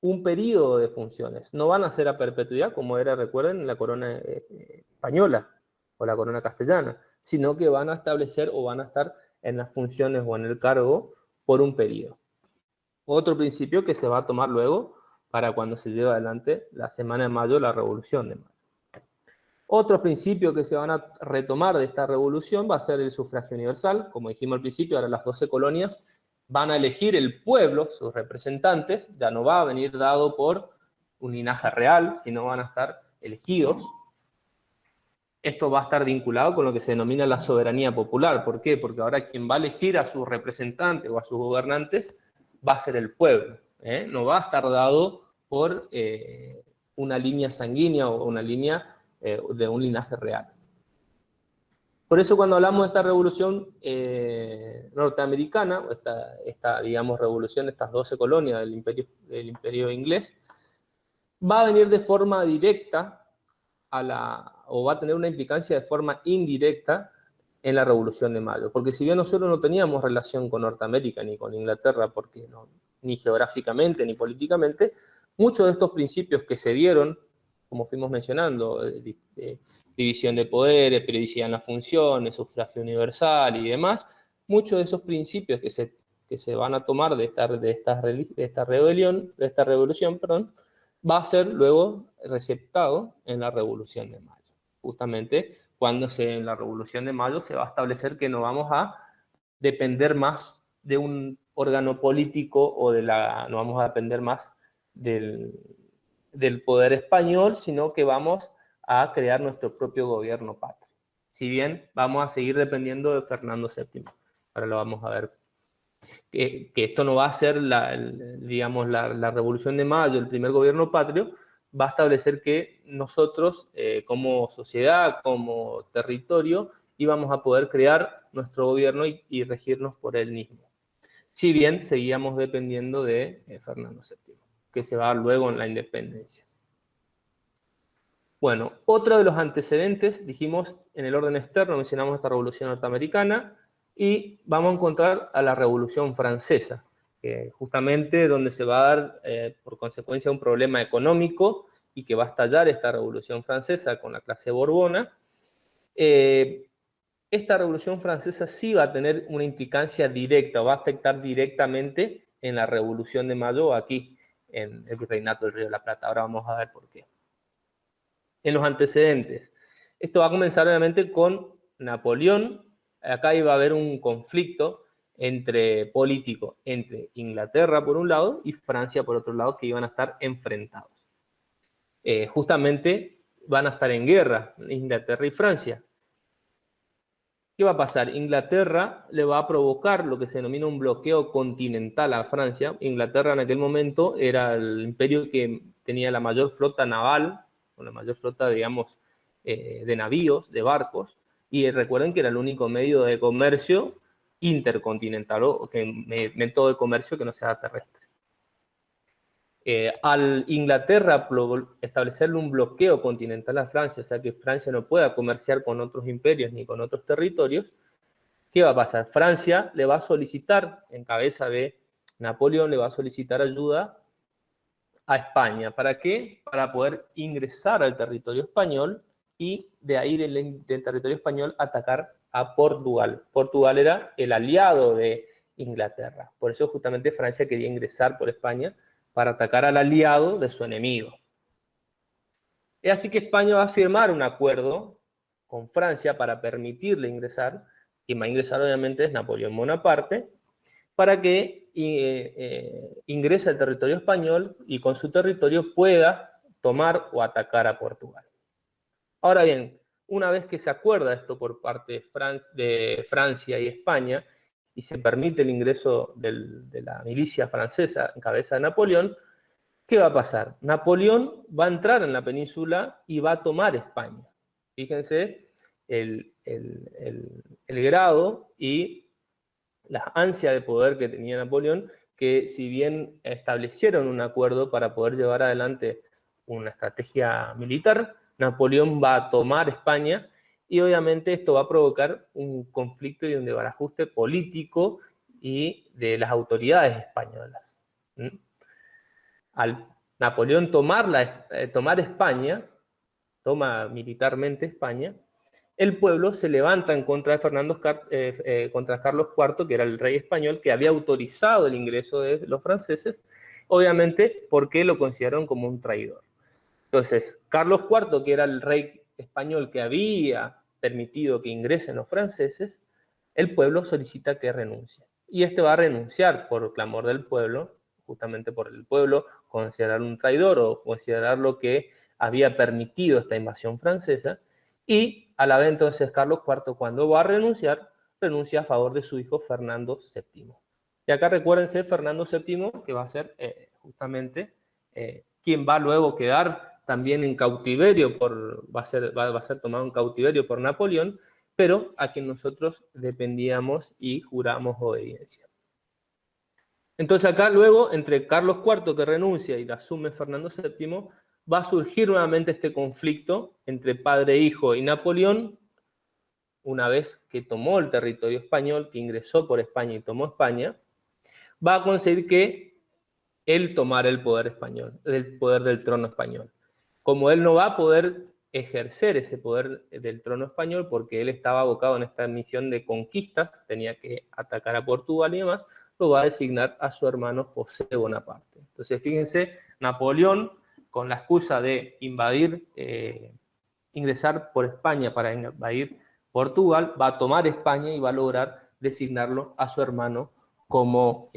un periodo de funciones. No van a ser a perpetuidad, como era, recuerden, la corona española o la corona castellana, sino que van a establecer o van a estar en las funciones o en el cargo por un periodo. Otro principio que se va a tomar luego para cuando se lleve adelante la Semana de Mayo, la Revolución de Mayo. Otro principio que se van a retomar de esta revolución va a ser el sufragio universal. Como dijimos al principio, ahora las 12 colonias van a elegir el pueblo, sus representantes, ya no va a venir dado por un linaje real, sino van a estar elegidos. Esto va a estar vinculado con lo que se denomina la soberanía popular. ¿Por qué? Porque ahora quien va a elegir a sus representantes o a sus gobernantes va a ser el pueblo, ¿eh? No va a estar dado por una línea sanguínea o una línea de un linaje real. Por eso cuando hablamos de esta revolución norteamericana, esta digamos, revolución de estas 12 colonias del imperio inglés, va a venir de forma directa o va a tener una implicancia de forma indirecta en la Revolución de Mayo. Porque si bien nosotros no teníamos relación con Norteamérica ni con Inglaterra, porque ni geográficamente ni políticamente, muchos de estos principios que se dieron, como fuimos mencionando, división de poderes, periodicidad en las funciones, sufragio universal y demás, muchos de esos principios que se van a tomar de esta revolución, va a ser luego receptado en la Revolución de Mayo. Justamente cuando en la Revolución de Mayo se va a establecer que no vamos a depender más de un órgano político o no vamos a depender más del poder español, sino que vamos a crear nuestro propio gobierno patrio. Si bien vamos a seguir dependiendo de Fernando VII. Ahora lo vamos a ver. Que esto no va a ser digamos, la Revolución de Mayo, el primer gobierno patrio, va a establecer que nosotros, como sociedad, como territorio, íbamos a poder crear nuestro gobierno y regirnos por él mismo. Si bien seguíamos dependiendo de Fernando VII, que se va luego en la independencia. Bueno, otro de los antecedentes, dijimos, en el orden externo mencionamos esta Revolución norteamericana, y vamos a encontrar a la Revolución Francesa, que justamente donde se va a dar, por consecuencia, un problema económico y que va a estallar esta Revolución Francesa con la clase borbona. Esta Revolución Francesa sí va a tener una implicancia directa, va a afectar directamente en la Revolución de Mayo aquí, en el Virreinato del Río de la Plata. Ahora vamos a ver por qué. En los antecedentes, esto va a comenzar obviamente con Napoleón. Acá iba a haber un conflicto político entre Inglaterra por un lado y Francia por otro lado, que iban a estar enfrentados. Justamente van a estar en guerra Inglaterra y Francia. ¿Qué va a pasar? Inglaterra le va a provocar lo que se denomina un bloqueo continental a Francia. Inglaterra en aquel momento era el imperio que tenía la mayor flota naval, o la mayor flota, digamos, de navíos, de barcos, y recuerden que era el único medio de comercio intercontinental, o método de comercio que no sea terrestre. Al Inglaterra establecerle un bloqueo continental a Francia, o sea que Francia no pueda comerciar con otros imperios ni con otros territorios, ¿qué va a pasar? Francia le va a solicitar, en cabeza de Napoleón, le va a solicitar ayuda a España. ¿Para qué? Para poder ingresar al territorio español y de ahí del territorio español atacar a Portugal. Portugal era el aliado de Inglaterra. Por eso justamente Francia quería ingresar por España para atacar al aliado de su enemigo. Es así que España va a firmar un acuerdo con Francia para permitirle ingresar. Quien va a ingresar obviamente es Napoleón Bonaparte, para que ingrese al territorio español y con su territorio pueda tomar o atacar a Portugal. Ahora bien, una vez que se acuerda esto por parte de Francia y España, y se permite el ingreso de la milicia francesa en cabeza de Napoleón, ¿qué va a pasar? Napoleón va a entrar en la península y va a tomar España. Fíjense, el grado y la ansia de poder que tenía Napoleón, que si bien establecieron un acuerdo para poder llevar adelante una estrategia militar, Napoleón va a tomar España y obviamente esto va a provocar un conflicto y un desbarajuste político y de las autoridades españolas. Al Napoleón tomar España, toma militarmente España, el pueblo se levanta en contra de contra Carlos IV, que era el rey español, que había autorizado el ingreso de los franceses, obviamente porque lo consideraron como un traidor. Entonces, Carlos IV, que era el rey español que había permitido que ingresen los franceses, el pueblo solicita que renuncie. Y este va a renunciar por clamor del pueblo, justamente por el pueblo considerar un traidor o considerar lo que había permitido esta invasión francesa, y a la vez entonces Carlos IV, cuando va a renunciar, renuncia a favor de su hijo Fernando VII. Y acá recuérdense, Fernando VII, que va a ser justamente quien va luego a quedar también en cautiverio, va a ser tomado en cautiverio por Napoleón, pero a quien nosotros dependíamos y juramos obediencia. Entonces acá luego, entre Carlos IV que renuncia y la asume Fernando VII, va a surgir nuevamente este conflicto entre padre e hijo, y Napoleón, una vez que tomó el territorio español, que ingresó por España y tomó España, va a conseguir que él tomara el poder español, el poder del trono español. Como él no va a poder ejercer ese poder del trono español porque él estaba abocado en esta misión de conquistas, tenía que atacar a Portugal y demás, lo va a designar a su hermano José Bonaparte. Entonces, fíjense, Napoleón, con la excusa de ingresar por España para invadir Portugal, va a tomar España y va a lograr designarlo a su hermano como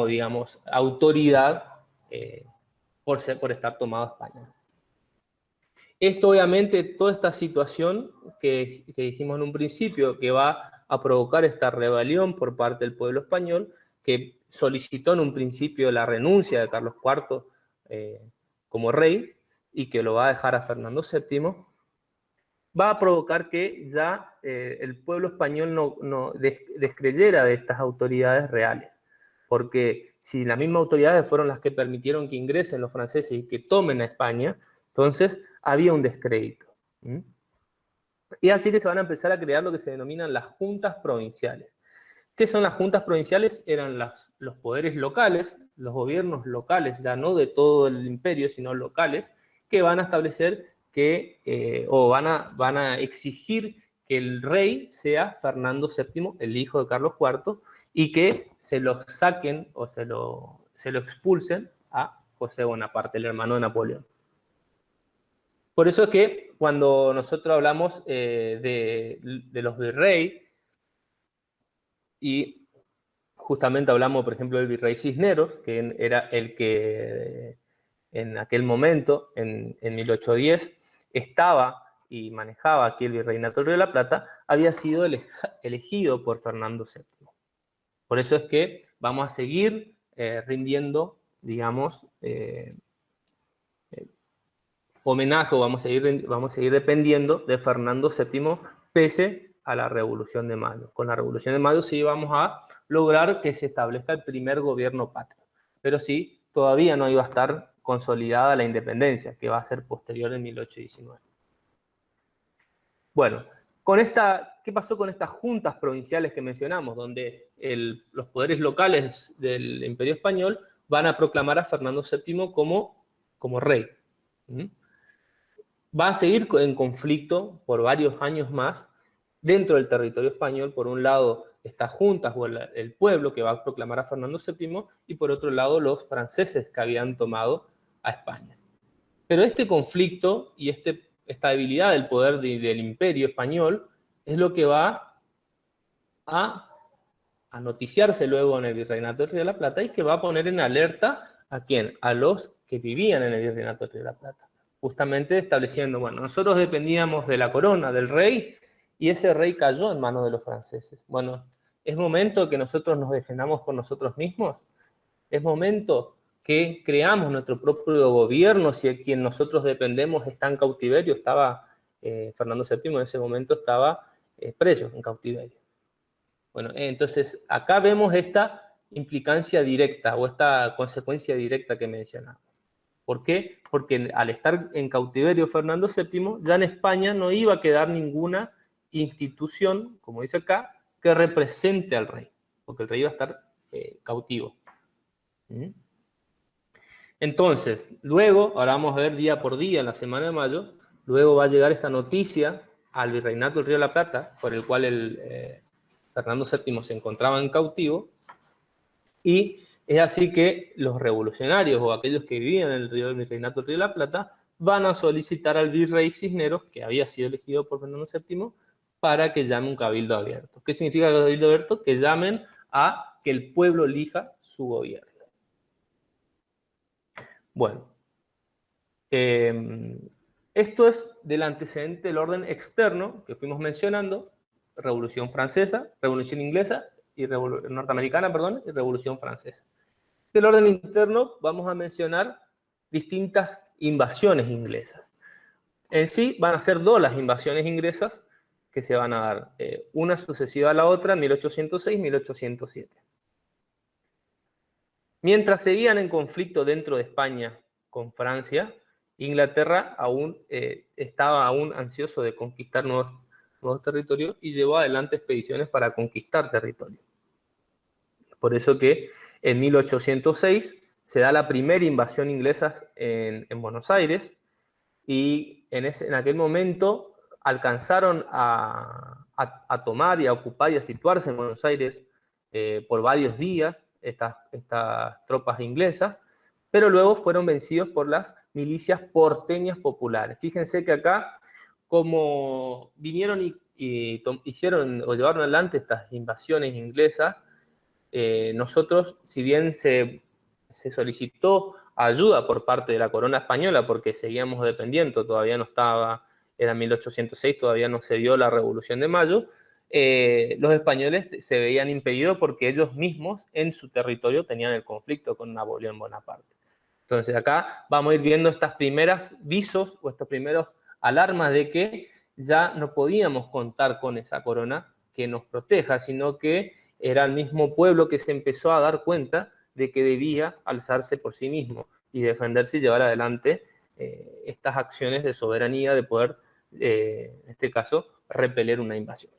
digamos, autoridad por estar tomado España. Esto, obviamente, toda esta situación que dijimos en un principio, que va a provocar esta rebelión por parte del pueblo español, que solicitó en un principio la renuncia de Carlos IV como rey, y que lo va a dejar a Fernando VII, va a provocar que ya el pueblo español no descreyera de estas autoridades reales. Porque si las mismas autoridades fueron las que permitieron que ingresen los franceses y que tomen a España, entonces había un descrédito. Y así que se van a empezar a crear lo que se denominan las juntas provinciales. ¿Qué son las juntas provinciales? Eran los poderes locales, los gobiernos locales, ya no de todo el imperio, sino locales, que van a establecer van a exigir que el rey sea Fernando VII, el hijo de Carlos IV, y que se lo saquen o se lo expulsen a José Bonaparte, el hermano de Napoleón. Por eso es que cuando nosotros hablamos de los virrey, y justamente hablamos, por ejemplo, del virrey Cisneros, que era el que en aquel momento, en 1810, estaba y manejaba aquí el virreinato del Río de la Plata, había sido elegido por Fernando VII. Por eso es que vamos a seguir rindiendo, digamos, homenaje, o vamos a seguir dependiendo de Fernando VII, pese a la Revolución de Mayo. Con la Revolución de Mayo sí vamos a lograr que se establezca el primer gobierno patrio, pero sí, todavía no iba a estar consolidada la independencia, que va a ser posterior en 1819. Bueno, ¿qué pasó con estas juntas provinciales que mencionamos, donde los poderes locales del Imperio Español van a proclamar a Fernando VII como rey? Va a seguir en conflicto por varios años más dentro del territorio español. Por un lado, estas juntas o el pueblo que va a proclamar a Fernando VII, y por otro lado, los franceses que habían tomado a España. Pero este conflicto y esta debilidad del poder del imperio español es lo que va a noticiarse luego en el Virreinato del Río de la Plata, y que va a poner en alerta ¿a quién? A los que vivían en el Virreinato del Río de la Plata. Justamente estableciendo, bueno, nosotros dependíamos de la corona, del rey, y ese rey cayó en manos de los franceses. Bueno, ¿es momento que nosotros nos defendamos por nosotros mismos? ¿Es momento que creamos nuestro propio gobierno si a quien nosotros dependemos está en cautiverio, estaba Fernando VII en ese momento estaba preso, en cautiverio. Bueno, entonces acá vemos esta implicancia directa o esta consecuencia directa que mencionaba. ¿Por qué? Porque al estar en cautiverio Fernando VII, ya en España no iba a quedar ninguna institución, como dice acá, que represente al rey, porque el rey iba a estar cautivo. ¿Mm? Entonces, luego, ahora vamos a ver día por día en la semana de mayo, luego va a llegar esta noticia al Virreinato del Río de la Plata, por el cual Fernando VII se encontraba en cautivo, y es así que los revolucionarios o aquellos que vivían en el Virreinato del Río de la Plata van a solicitar al virrey Cisneros, que había sido elegido por Fernando VII, para que llame un cabildo abierto. ¿Qué significa el cabildo abierto? Que llamen a que el pueblo elija su gobierno. Bueno, esto es del antecedente del orden externo que fuimos mencionando: Revolución Francesa, Revolución Inglesa y norteamericana, perdón, y Revolución Francesa. Del orden interno vamos a mencionar distintas invasiones inglesas. En sí van a ser dos las invasiones inglesas que se van a dar, una sucesiva a la otra, 1806 y 1807. Mientras seguían en conflicto dentro de España con Francia, Inglaterra estaba aún ansioso de conquistar nuevos territorios y llevó adelante expediciones para conquistar territorios. Por eso que en 1806 se da la primera invasión inglesa en Buenos Aires, y en aquel momento alcanzaron a tomar y a ocupar y a situarse en Buenos Aires por varios días estas tropas inglesas, pero luego fueron vencidos por las milicias porteñas populares. Fíjense que acá, como vinieron y hicieron o llevaron adelante estas invasiones inglesas, nosotros, si bien se solicitó ayuda por parte de la corona española, porque seguíamos dependiendo, todavía no estaba, era 1806, todavía no se dio la Revolución de Mayo, los españoles se veían impedidos porque ellos mismos en su territorio tenían el conflicto con Napoleón Bonaparte. Entonces acá vamos a ir viendo estas primeras visos o estas primeras alarmas de que ya no podíamos contar con esa corona que nos proteja, sino que era el mismo pueblo que se empezó a dar cuenta de que debía alzarse por sí mismo y defenderse y llevar adelante estas acciones de soberanía, de poder, en este caso, repeler una invasión.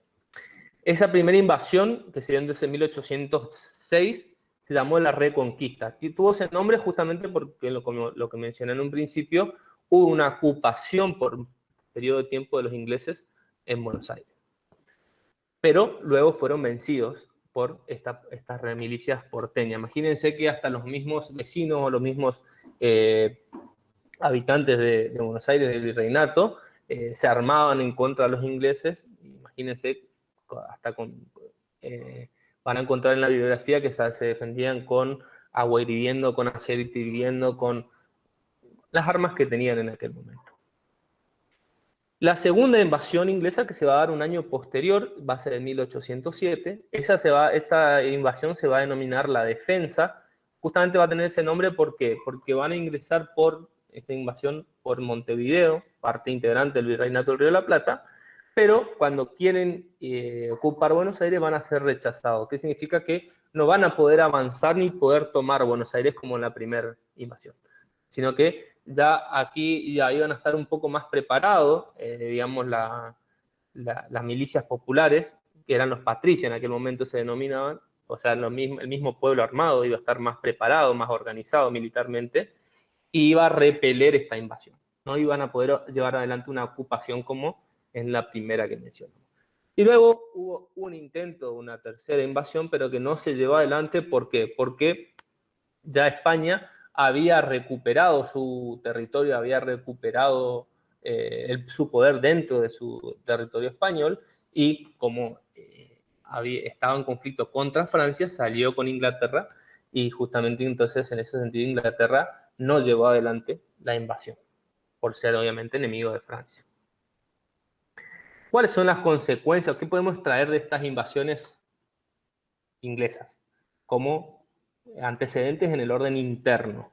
Esa primera invasión, que se dio en 1806, se llamó la Reconquista. Tuvo ese nombre justamente porque, lo que mencioné en un principio, hubo una ocupación por un periodo de tiempo de los ingleses en Buenos Aires. Pero luego fueron vencidos por estas milicias porteñas. Imagínense que hasta los mismos vecinos o los mismos habitantes de Buenos Aires, del virreinato, se armaban en contra de los ingleses. Imagínense, hasta van a encontrar en la bibliografía que se defendían con agua hirviendo, con aceite hirviendo, con las armas que tenían en aquel momento. La segunda invasión inglesa, que se va a dar un año posterior, va a ser en 1807. Esta invasión se va a denominar la Defensa. Justamente va a tener ese nombre, ¿por qué? Porque van a ingresar por esta invasión por Montevideo, parte integrante del Virreinato del Río de la Plata, pero cuando quieren ocupar Buenos Aires van a ser rechazados. ¿Qué significa? Que no van a poder avanzar ni poder tomar Buenos Aires como en la primera invasión, sino que ya aquí ya iban a estar un poco más preparados, digamos, las milicias populares, que eran los patricios en aquel momento se denominaban, o sea, el mismo pueblo armado iba a estar más preparado, más organizado militarmente, y iba a repeler esta invasión. No iban a poder llevar adelante una ocupación como en la primera que mencionamos. Y luego hubo un intento, una tercera invasión, pero que no se llevó adelante. ¿Por qué? Porque ya España había recuperado su territorio, había recuperado su poder dentro de su territorio español, y como estaba en conflicto contra Francia, salió con Inglaterra, y justamente entonces en ese sentido Inglaterra no llevó adelante la invasión, por ser obviamente enemigo de Francia. ¿Cuáles son las consecuencias? ¿Qué podemos traer de estas invasiones inglesas como antecedentes en el orden interno?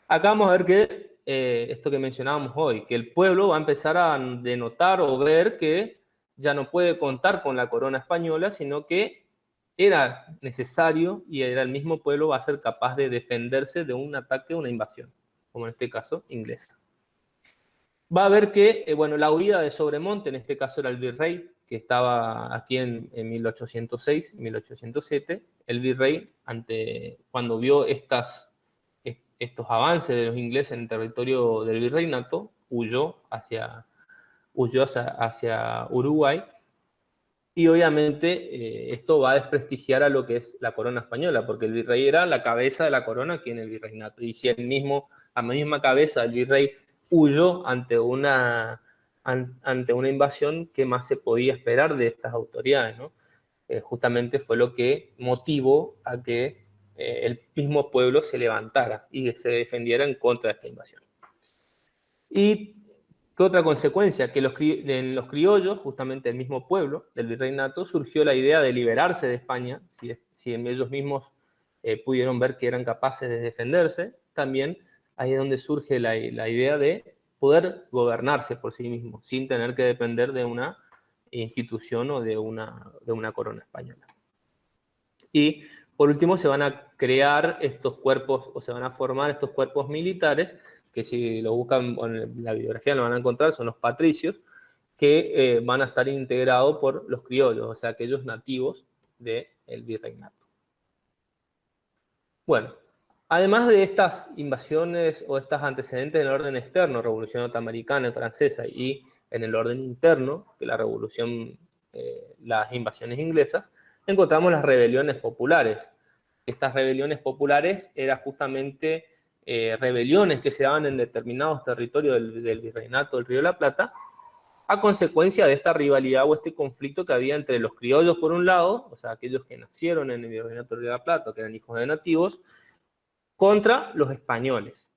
Acá vamos a ver que esto que mencionábamos hoy, que el pueblo va a empezar a denotar o ver que ya no puede contar con la corona española, sino que era necesario y era el mismo pueblo va a ser capaz de defenderse de un ataque o una invasión, como en este caso inglesa. Va a ver que, bueno, la huida de Sobremonte, en este caso era el virrey, que estaba aquí en 1806, 1807, el virrey, cuando vio estos avances de los ingleses en el territorio del virreinato, huyó hacia Uruguay, y obviamente esto va a desprestigiar a lo que es la corona española, porque el virrey era la cabeza de la corona aquí en el virreinato, y si a la misma cabeza el virrey huyó ante una invasión, ¿qué más se podía esperar de estas autoridades, ¿no? Justamente fue lo que motivó a que el mismo pueblo se levantara y se defendiera en contra de esta invasión. ¿Y qué otra consecuencia? Que en los criollos, justamente el mismo pueblo del virreinato, surgió la idea de liberarse de España, si ellos mismos pudieron ver que eran capaces de defenderse. También ahí es donde surge la idea de poder gobernarse por sí mismos, sin tener que depender de una institución o de una corona española. Y por último se van a crear estos cuerpos, o se van a formar estos cuerpos militares, que si lo buscan en la bibliografía lo van a encontrar, son los patricios, que van a estar integrados por los criollos, o sea, aquellos nativos del virreinato. Bueno, además de estas invasiones o estos antecedentes en el orden externo, Revolución Norteamericana y Francesa, y en el orden interno, que las invasiones inglesas, encontramos las rebeliones populares. Estas rebeliones populares eran justamente rebeliones que se daban en determinados territorios del virreinato del Río de la Plata, a consecuencia de esta rivalidad o este conflicto que había entre los criollos por un lado, o sea, aquellos que nacieron en el virreinato del Río de la Plata, que eran hijos de nativos, contra los españoles.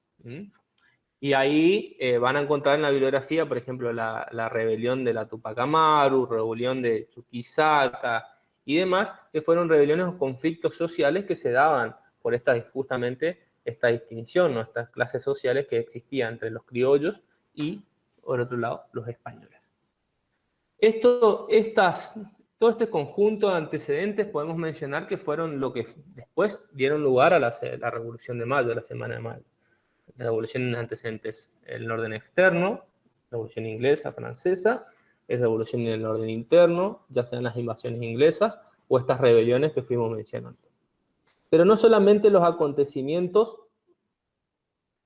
Y ahí van a encontrar en la bibliografía, por ejemplo, la rebelión de la Tupac Amaru, rebelión de Chuquisaca y demás, que fueron rebeliones o conflictos sociales que se daban por justamente esta distinción, ¿no? Estas clases sociales que existían entre los criollos y, por otro lado, los españoles. Todo este conjunto de antecedentes podemos mencionar que fueron lo que después dieron lugar a la Revolución de Mayo, la Semana de Mayo. La revolución en antecedentes, el orden externo, revolución inglesa, francesa, es revolución en el orden interno, ya sean las invasiones inglesas o estas rebeliones que fuimos mencionando. Pero no solamente los acontecimientos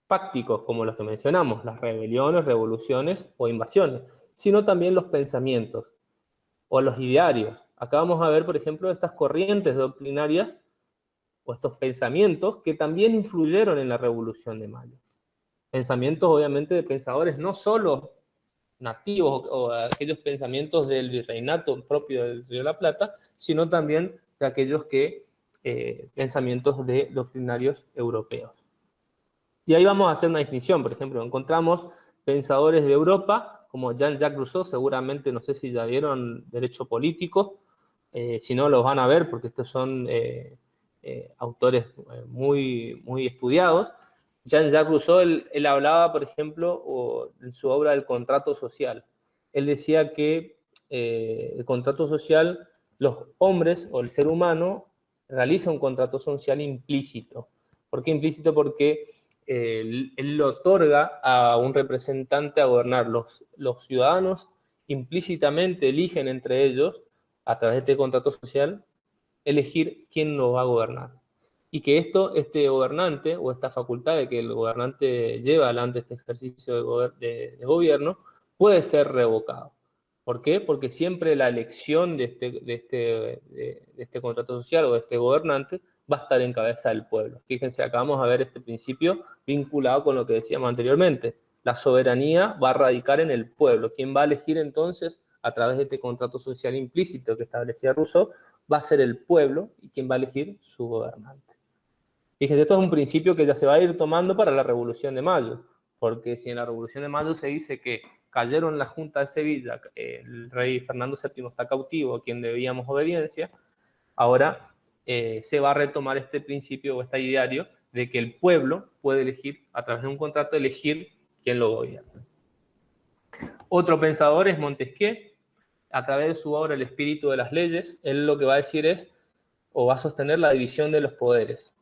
fácticos, como los que mencionamos, las rebeliones, revoluciones o invasiones, sino también los pensamientos o los idearios. Acá vamos a ver, por ejemplo, estas corrientes doctrinarias o estos pensamientos que también influyeron en la Revolución de Mayo. Pensamientos, obviamente, de pensadores no solo nativos o aquellos pensamientos del virreinato propio del Río de la Plata, sino también de aquellos pensamientos de doctrinarios europeos. Y ahí vamos a hacer una distinción. Por ejemplo, encontramos pensadores de Europa, como Jean-Jacques Rousseau, seguramente, no sé si ya vieron Derecho Político, si no los van a ver porque estos son autores muy, muy estudiados. Jean-Jacques Rousseau, él hablaba, por ejemplo, en su obra del contrato social. Él decía que el contrato social, los hombres o el ser humano realiza un contrato social implícito. ¿Por qué implícito? Porque él lo otorga a un representante a gobernar. Los ciudadanos implícitamente eligen entre ellos, a través de este contrato social, elegir quién lo va a gobernar. Y que este gobernante, o esta facultad de que el gobernante lleva adelante este ejercicio de gobierno, puede ser revocado. ¿Por qué? Porque siempre la elección de este contrato social o de este gobernante va a estar en cabeza del pueblo. Fíjense, acá vamos a ver este principio vinculado con lo que decíamos anteriormente. La soberanía va a radicar en el pueblo. ¿Quién va a elegir entonces, a través de este contrato social implícito que establecía Rousseau? Va a ser el pueblo y quien va a elegir su gobernante. Fíjense, esto es un principio que ya se va a ir tomando para la Revolución de Mayo, porque si en la Revolución de Mayo se dice que cayeron la Junta de Sevilla, el rey Fernando VII está cautivo, a quien debíamos obediencia, ahora se va a retomar este principio o este ideario de que el pueblo puede elegir, a través de un contrato, elegir quién lo gobierna. Otro pensador es Montesquieu. A través de su obra El espíritu de las leyes, él lo que va a decir es, o va a sostener la división de los poderes.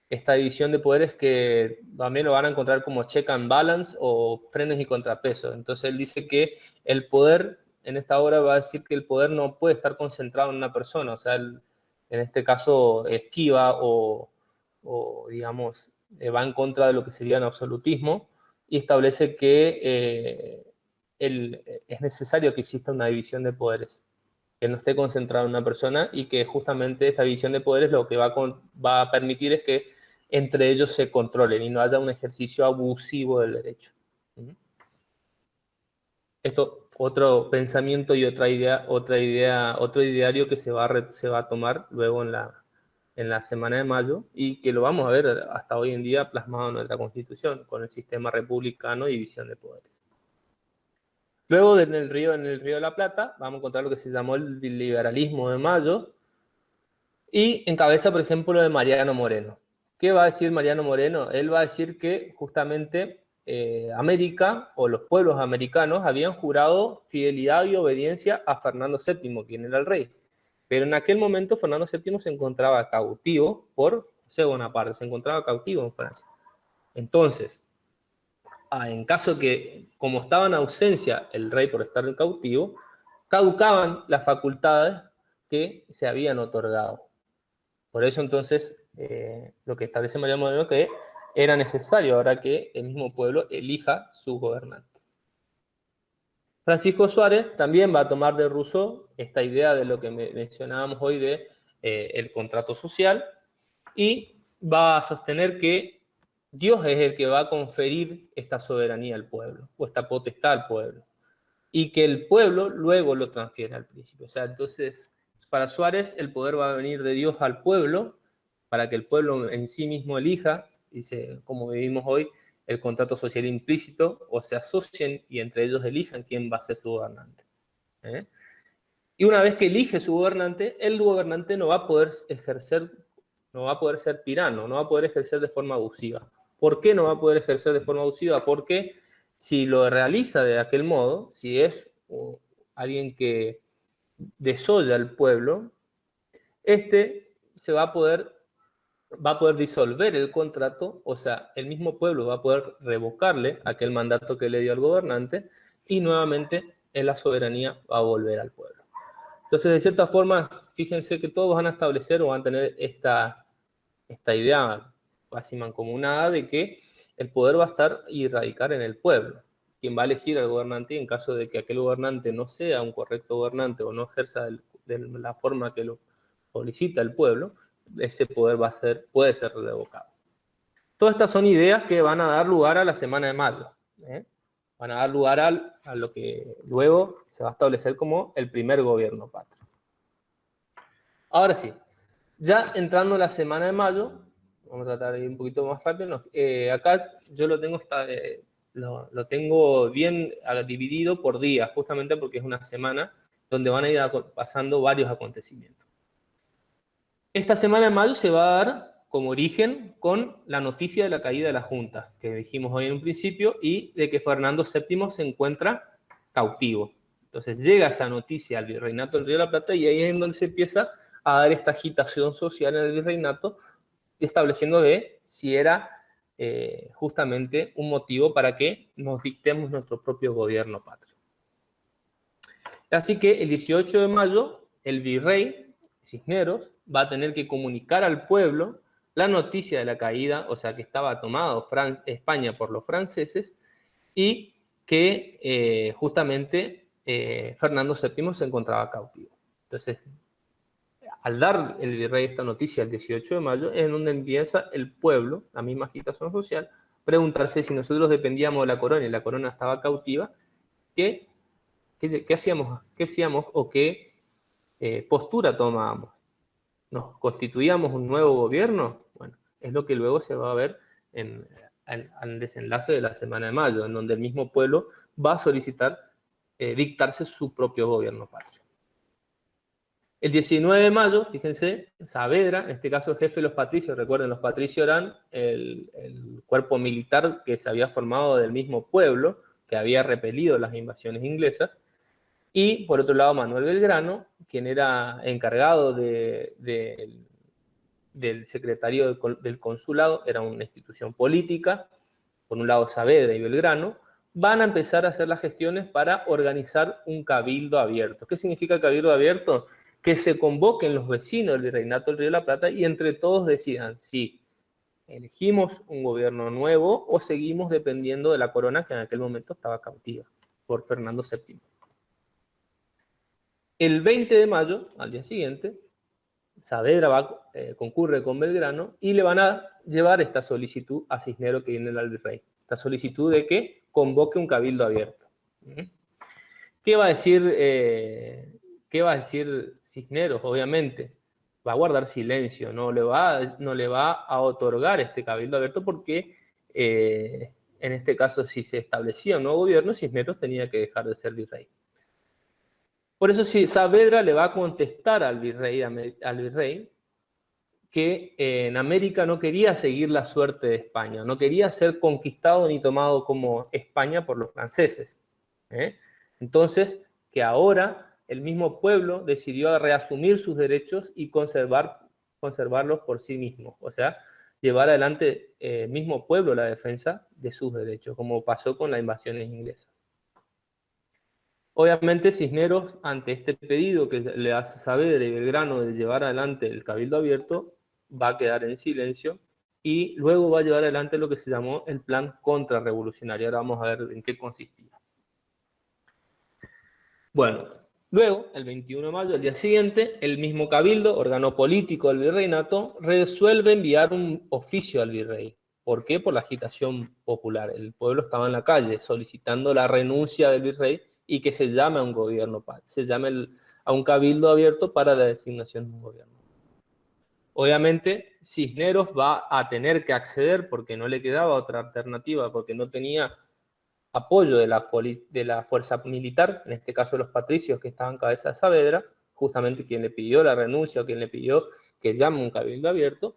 Esta división de poderes que también lo van a encontrar como check and balance o frenos y contrapesos. Entonces él dice que el poder, en esta obra va a decir que el poder no puede estar concentrado en una persona, o sea, en este caso esquiva o digamos, va en contra de lo que sería el absolutismo y establece que es necesario que exista una división de poderes, que no esté concentrado en una persona y que justamente esta división de poderes lo que va a permitir es que entre ellos se controlen y no haya un ejercicio abusivo del derecho. Esto, otro pensamiento y otro ideario que se va a tomar luego en la semana de mayo y que lo vamos a ver hasta hoy en día plasmado en nuestra Constitución, con el sistema republicano y división de poderes. Luego, en el Río de la Plata, vamos a encontrar lo que se llamó el liberalismo de Mayo, y encabeza, por ejemplo, lo de Mariano Moreno. ¿Qué va a decir Mariano Moreno? Él va a decir que justamente América, o los pueblos americanos, habían jurado fidelidad y obediencia a Fernando VII, quien era el rey. Pero en aquel momento Fernando VII se encontraba cautivo por José Bonaparte, se encontraba cautivo en Francia. Entonces, en caso que, como estaba en ausencia el rey por estar en cautivo, caducaban las facultades que se habían otorgado. Por eso entonces lo que establece Mariano Moreno que era necesario ahora que el mismo pueblo elija su gobernante. Francisco Suárez también va a tomar de Rousseau esta idea de lo que mencionábamos hoy de el contrato social y va a sostener que Dios es el que va a conferir esta soberanía al pueblo, o esta potestad al pueblo, y que el pueblo luego lo transfiere al príncipe. O sea, entonces, para Suárez, el poder va a venir de Dios al pueblo, para que el pueblo en sí mismo elija, dice, como vivimos hoy, el contrato social implícito, o se asocien y entre ellos elijan quién va a ser su gobernante. Y una vez que elige su gobernante, el gobernante no va a poder ejercer, no va a poder ser tirano, no va a poder ejercer de forma abusiva. ¿Por qué no va a poder ejercer de forma abusiva? Porque si lo realiza de aquel modo, si es alguien que desolla al pueblo, se va a poder disolver el contrato, o sea, el mismo pueblo va a poder revocarle aquel mandato que le dio al gobernante y nuevamente la soberanía va a volver al pueblo. Entonces, de cierta forma, fíjense que todos van a establecer o van a tener esta idea casi mancomunada de que el poder va a estar y radicar en el pueblo. Quien va a elegir al gobernante y en caso de que aquel gobernante no sea un correcto gobernante o no ejerza de la forma que lo solicita el pueblo, ese poder puede ser revocado. Todas estas son ideas que van a dar lugar a la semana de mayo. Van a dar lugar a lo que luego se va a establecer como el primer gobierno patrio. Ahora sí, ya entrando en la semana de mayo, vamos a tratar de ir un poquito más rápido. Acá yo lo tengo bien dividido por días, justamente porque es una semana donde van a ir pasando varios acontecimientos. Esta semana de mayo se va a dar como origen con la noticia de la caída de la Junta, que dijimos hoy en un principio, y de que Fernando VII se encuentra cautivo. Entonces llega esa noticia al virreinato del Río de la Plata y ahí es donde se empieza a dar esta agitación social en el virreinato, estableciendo de si era justamente un motivo para que nos dictemos nuestro propio gobierno patrio. Así que el 18 de mayo, el virrey Cisneros va a tener que comunicar al pueblo la noticia de la caída, o sea que estaba tomado España por los franceses y que justamente Fernando VII se encontraba cautivo. Entonces, al dar el virrey esta noticia el 18 de mayo, es donde empieza el pueblo, la misma agitación social, preguntarse si nosotros dependíamos de la corona y la corona estaba cautiva, ¿qué hacíamos o qué postura tomábamos? ¿Nos constituíamos un nuevo gobierno? Bueno, es lo que luego se va a ver al desenlace de la semana de mayo, en donde el mismo pueblo va a solicitar dictarse su propio gobierno patrio. El 19 de mayo, fíjense, Saavedra, en este caso el jefe de los patricios, recuerden, los patricios eran el cuerpo militar que se había formado del mismo pueblo, que había repelido las invasiones inglesas, y por otro lado Manuel Belgrano, quien era encargado del secretario del consulado, era una institución política, por un lado Saavedra y Belgrano, van a empezar a hacer las gestiones para organizar un cabildo abierto. ¿Qué significa el cabildo abierto? Que se convoquen los vecinos del Virreinato del Río de la Plata y entre todos decidan si elegimos un gobierno nuevo o seguimos dependiendo de la corona que en aquel momento estaba cautiva por Fernando VII. El 20 de mayo, al día siguiente, Saavedra concurre con Belgrano y le van a llevar esta solicitud a Cisneros, que viene al virrey. Esta solicitud de que convoque un cabildo abierto. ¿Qué va a decir Cisneros? Obviamente, va a guardar silencio, no le va a otorgar este cabildo abierto porque en este caso, si se establecía un nuevo gobierno, Cisneros tenía que dejar de ser virrey. Por eso Saavedra le va a contestar al virrey que en América no quería seguir la suerte de España, no quería ser conquistado ni tomado como España por los franceses. Entonces, que ahora el mismo pueblo decidió reasumir sus derechos y conservarlos por sí mismo. O sea, llevar adelante el mismo pueblo la defensa de sus derechos, como pasó con las invasiones inglesas. Obviamente Cisneros, ante este pedido que le hace Saavedra y Belgrano de llevar adelante el cabildo abierto, va a quedar en silencio y luego va a llevar adelante lo que se llamó el plan contrarrevolucionario. Ahora vamos a ver en qué consistía. Bueno, luego, el 21 de mayo, al día siguiente, el mismo cabildo, órgano político del virreinato, resuelve enviar un oficio al virrey. ¿Por qué? Por la agitación popular. El pueblo estaba en la calle solicitando la renuncia del virrey y que se llame a un gobierno, se llame a un cabildo abierto para la designación de un gobierno. Obviamente, Cisneros va a tener que acceder porque no le quedaba otra alternativa, porque no tenía apoyo de la fuerza militar, en este caso los patricios que estaban cabeza de Saavedra, justamente quien le pidió la renuncia o quien le pidió que llame un cabildo abierto,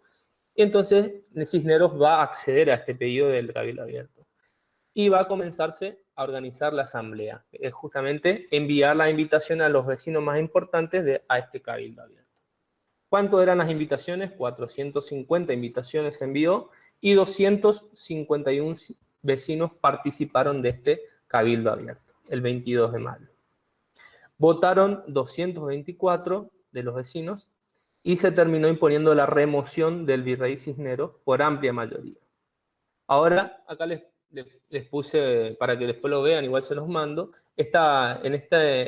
y entonces Cisneros va a acceder a este pedido del cabildo abierto. Y va a comenzarse a organizar la asamblea, es justamente enviar la invitación a los vecinos más importantes a este cabildo abierto. ¿Cuánto eran las invitaciones? 450 invitaciones se envió y 251 vecinos participaron de este cabildo abierto, el 22 de mayo. Votaron 224 de los vecinos y se terminó imponiendo la remoción del virrey Cisneros por amplia mayoría. Ahora, acá les puse, para que después lo vean, igual se los mando, en esta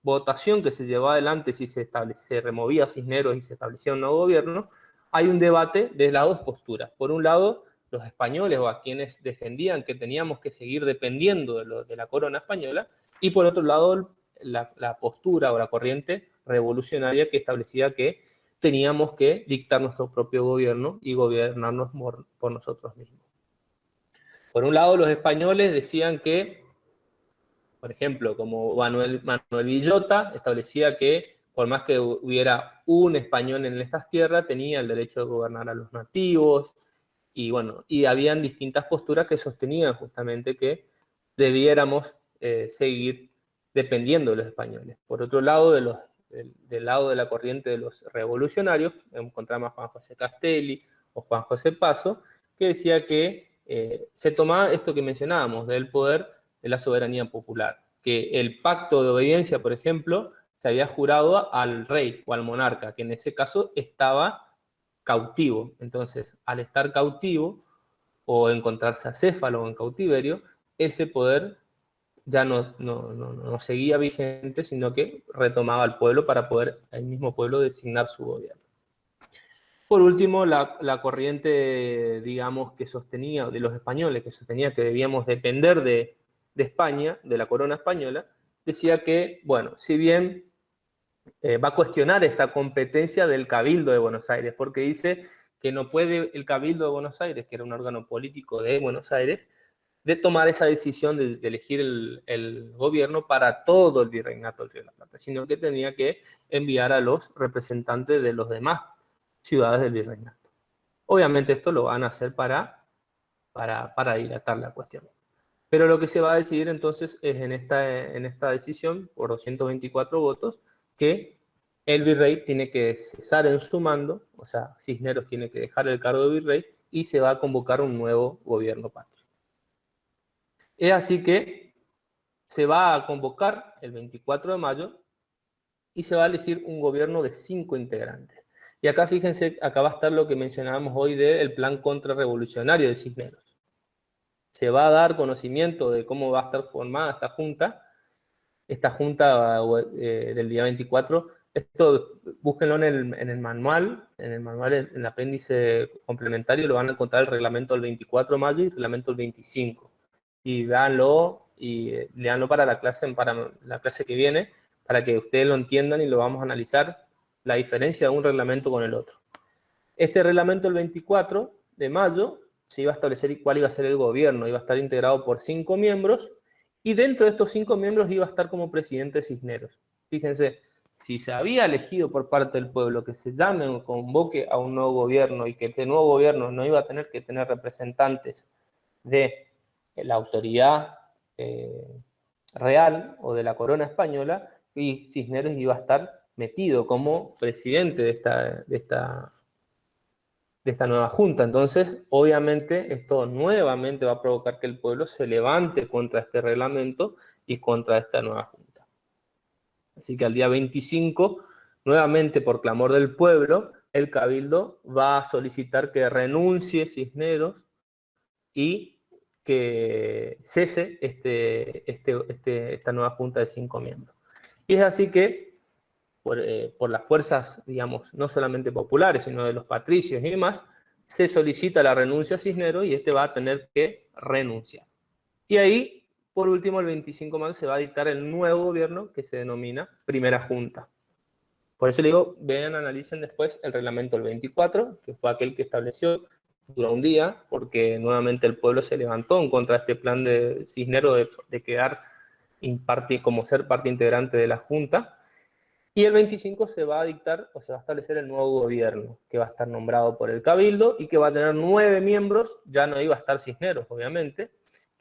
votación que se llevó adelante, si se removía Cisneros y se establecía un nuevo gobierno, hay un debate de las dos posturas. Por un lado, los españoles o a quienes defendían que teníamos que seguir dependiendo de la corona española, y por otro lado, la postura o la corriente revolucionaria que establecía que teníamos que dictar nuestro propio gobierno y gobernarnos por nosotros mismos. Por un lado, los españoles decían que, por ejemplo, como Manuel Villota establecía que por más que hubiera un español en estas tierras, tenía el derecho de gobernar a los nativos, y bueno, y habían distintas posturas que sostenían justamente que debiéramos seguir dependiendo de los españoles. Por otro lado, del lado de la corriente de los revolucionarios, encontramos a Juan José Castelli o Juan José Paso, que decía que se tomaba esto que mencionábamos, del poder de la soberanía popular, que el pacto de obediencia, por ejemplo, se había jurado al rey o al monarca, que en ese caso estaba cautivo. Entonces, al estar cautivo o encontrarse acéfalo o en cautiverio, ese poder ya no seguía vigente, sino que retomaba al pueblo para poder el mismo pueblo designar su gobierno. Por último, la corriente, digamos, que sostenía, de los españoles, que sostenía que debíamos depender de España, de la corona española, decía que, bueno, si bien va a cuestionar esta competencia del Cabildo de Buenos Aires, porque dice que no puede el Cabildo de Buenos Aires, que era un órgano político de Buenos Aires, de tomar esa decisión de elegir el gobierno para todo el virreinato del Río de la Plata, sino que tenía que enviar a los representantes de los demás ciudades del virreinato. Obviamente esto lo van a hacer para dilatar la cuestión. Pero lo que se va a decidir entonces es en esta decisión, por 224 votos, que el virrey tiene que cesar en su mando, o sea, Cisneros tiene que dejar el cargo de virrey y se va a convocar un nuevo gobierno patrio. Es así que se va a convocar el 24 de mayo y se va a elegir un gobierno de 5 integrantes. Y acá fíjense, acá va a estar lo que mencionábamos hoy del plan contrarrevolucionario de Cisneros. Se va a dar conocimiento de cómo va a estar formada esta junta del día 24. Esto búsquenlo en el manual, en el apéndice complementario lo van a encontrar el reglamento del 24 de mayo y el reglamento del 25. Y véanlo y léanlo para la clase que viene, para que ustedes lo entiendan y lo vamos a analizar, la diferencia de un reglamento con el otro. Este reglamento del 24 de mayo se iba a establecer cuál iba a ser el gobierno, iba a estar integrado por 5 miembros, y dentro de estos 5 miembros iba a estar como presidente Cisneros. Fíjense, si se había elegido por parte del pueblo que se llame o convoque a un nuevo gobierno y que este nuevo gobierno no iba a tener que tener representantes de la autoridad real o de la corona española, y Cisneros iba a estar metido como presidente de esta nueva junta. Entonces, obviamente, esto nuevamente va a provocar que el pueblo se levante contra este reglamento y contra esta nueva junta. Así que al día 25, nuevamente por clamor del pueblo, el cabildo va a solicitar que renuncie Cisneros y que cese esta nueva junta de 5 miembros. Y es así que, por las fuerzas, digamos, no solamente populares, sino de los patricios y demás, se solicita la renuncia a Cisneros y este va a tener que renunciar. Y ahí, por último, el 25 de mayo se va a dictar el nuevo gobierno que se denomina Primera Junta. Por eso le digo, vean, analicen después el reglamento del 24, que fue aquel que estableció, duró un día, porque nuevamente el pueblo se levantó en contra de este plan de Cisneros de quedar como ser parte integrante de la Junta. Y el 25 se va a dictar, o se va a establecer el nuevo gobierno, que va a estar nombrado por el Cabildo y que va a tener 9 miembros, ya no iba a estar Cisneros, obviamente.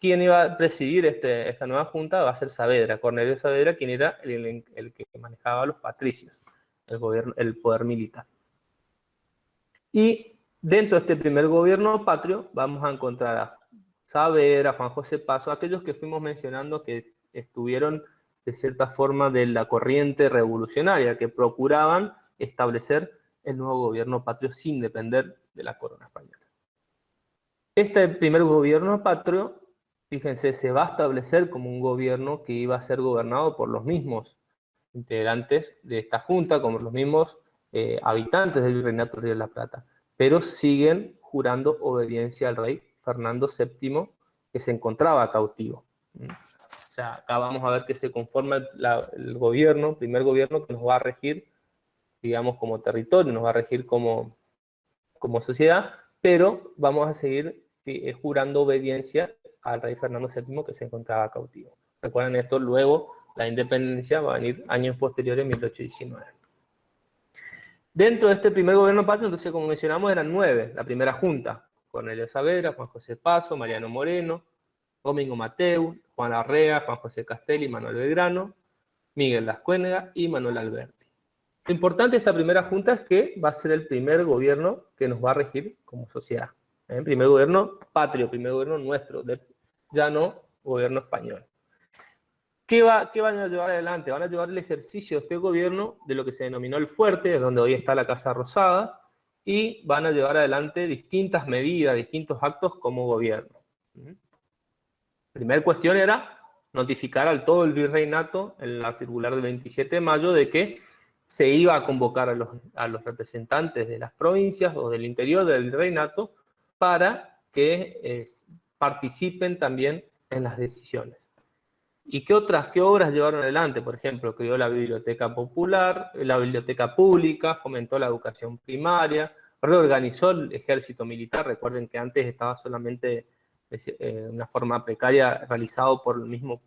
Quien iba a presidir esta nueva junta va a ser Saavedra, Cornelio Saavedra, quien era el que manejaba a los patricios, el poder militar. Y dentro de este primer gobierno patrio vamos a encontrar a Saavedra, Juan José Paso, aquellos que fuimos mencionando que estuvieron de cierta forma de la corriente revolucionaria, que procuraban establecer el nuevo gobierno patrio sin depender de la corona española. Este primer gobierno patrio, fíjense, se va a establecer como un gobierno que iba a ser gobernado por los mismos integrantes de esta junta, como los mismos habitantes del Virreinato del Río de la Plata, pero siguen jurando obediencia al rey Fernando VII, que se encontraba cautivo. O sea, acá vamos a ver que se conforma el gobierno, primer gobierno que nos va a regir, digamos, como territorio, nos va a regir como sociedad, pero vamos a seguir jurando obediencia al rey Fernando VII que se encontraba cautivo. Recuerden esto, luego la independencia va a venir años posteriores, en 1819. Dentro de este primer gobierno patrio, entonces, como mencionamos, eran 9, la primera junta: Cornelio Saavedra, Juan José Paso, Mariano Moreno, Domingo Mateu, Juan Arrea, Juan José Castelli, Manuel Belgrano, Miguel Lascuénega y Manuel Alberti. Lo importante de esta primera junta es que va a ser el primer gobierno que nos va a regir como sociedad. El primer gobierno patrio, primer gobierno nuestro, ya no gobierno español. ¿Qué van a llevar adelante? Van a llevar el ejercicio de este gobierno de lo que se denominó el Fuerte, es donde hoy está la Casa Rosada, y van a llevar adelante distintas medidas, distintos actos como gobierno. La primera cuestión era notificar al todo el virreinato en la circular del 27 de mayo de que se iba a convocar a los representantes de las provincias o del interior del virreinato para que participen también en las decisiones. ¿Y qué obras llevaron adelante? Por ejemplo, creó la biblioteca popular, la biblioteca pública, fomentó la educación primaria, reorganizó el ejército militar. Recuerden que antes estaba solamente una forma precaria realizado por el mismo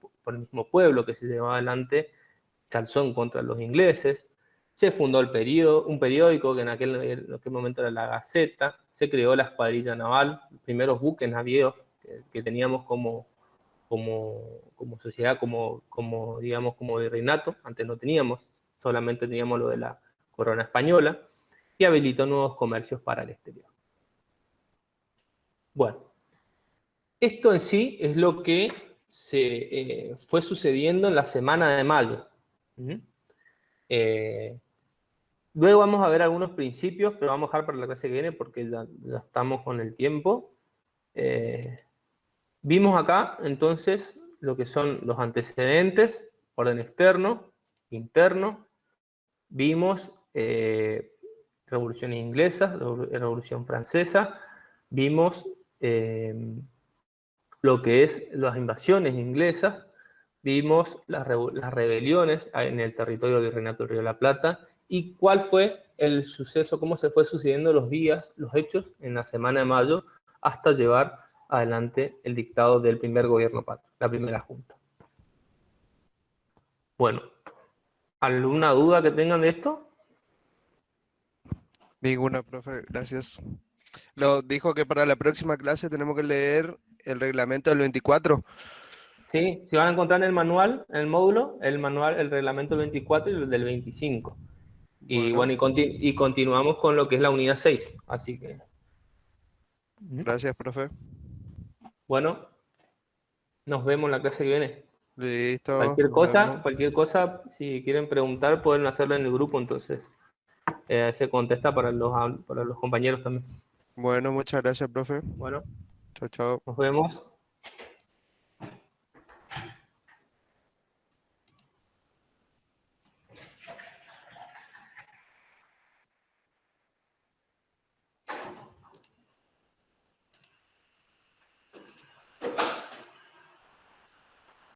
pueblo que se llevaba adelante, se alzó en contra de los ingleses. Se fundó un periódico que en aquel momento era La Gaceta. Se creó la escuadrilla naval, los primeros buques navieros que teníamos como sociedad, digamos, como virreinato. Antes no teníamos, solamente teníamos lo de la corona española, y habilitó nuevos comercios para el exterior. Bueno, esto en sí es lo que se fue sucediendo en la semana de mayo. Luego vamos a ver algunos principios, pero vamos a dejar para la clase que viene porque ya estamos con el tiempo. Vimos acá, entonces, lo que son los antecedentes, orden externo, interno. Vimos revoluciones inglesas, revolución francesa. Vimos lo que es las invasiones inglesas. Vimos las rebeliones en el territorio del Virreinato del Río de la Plata. Y cuál fue el suceso, cómo se fue sucediendo los días, los hechos en la semana de mayo, hasta llevar adelante el dictado del primer gobierno patrio, la primera junta. Bueno, ¿alguna duda que tengan de esto? Ninguna, profe, gracias. Dijo que para la próxima clase tenemos que leer el reglamento del 24. Sí, si van a encontrar en el manual, en el módulo, el reglamento del 24 y el del 25. Y bueno, y continuamos con lo que es la unidad 6. Así que... Gracias, profe. Bueno, nos vemos en la clase que viene. Listo. Cualquier cosa, si quieren preguntar, pueden hacerlo en el grupo, entonces se contesta para los compañeros también. Bueno, muchas gracias, profe. Bueno, Chao, chao. nos vemos.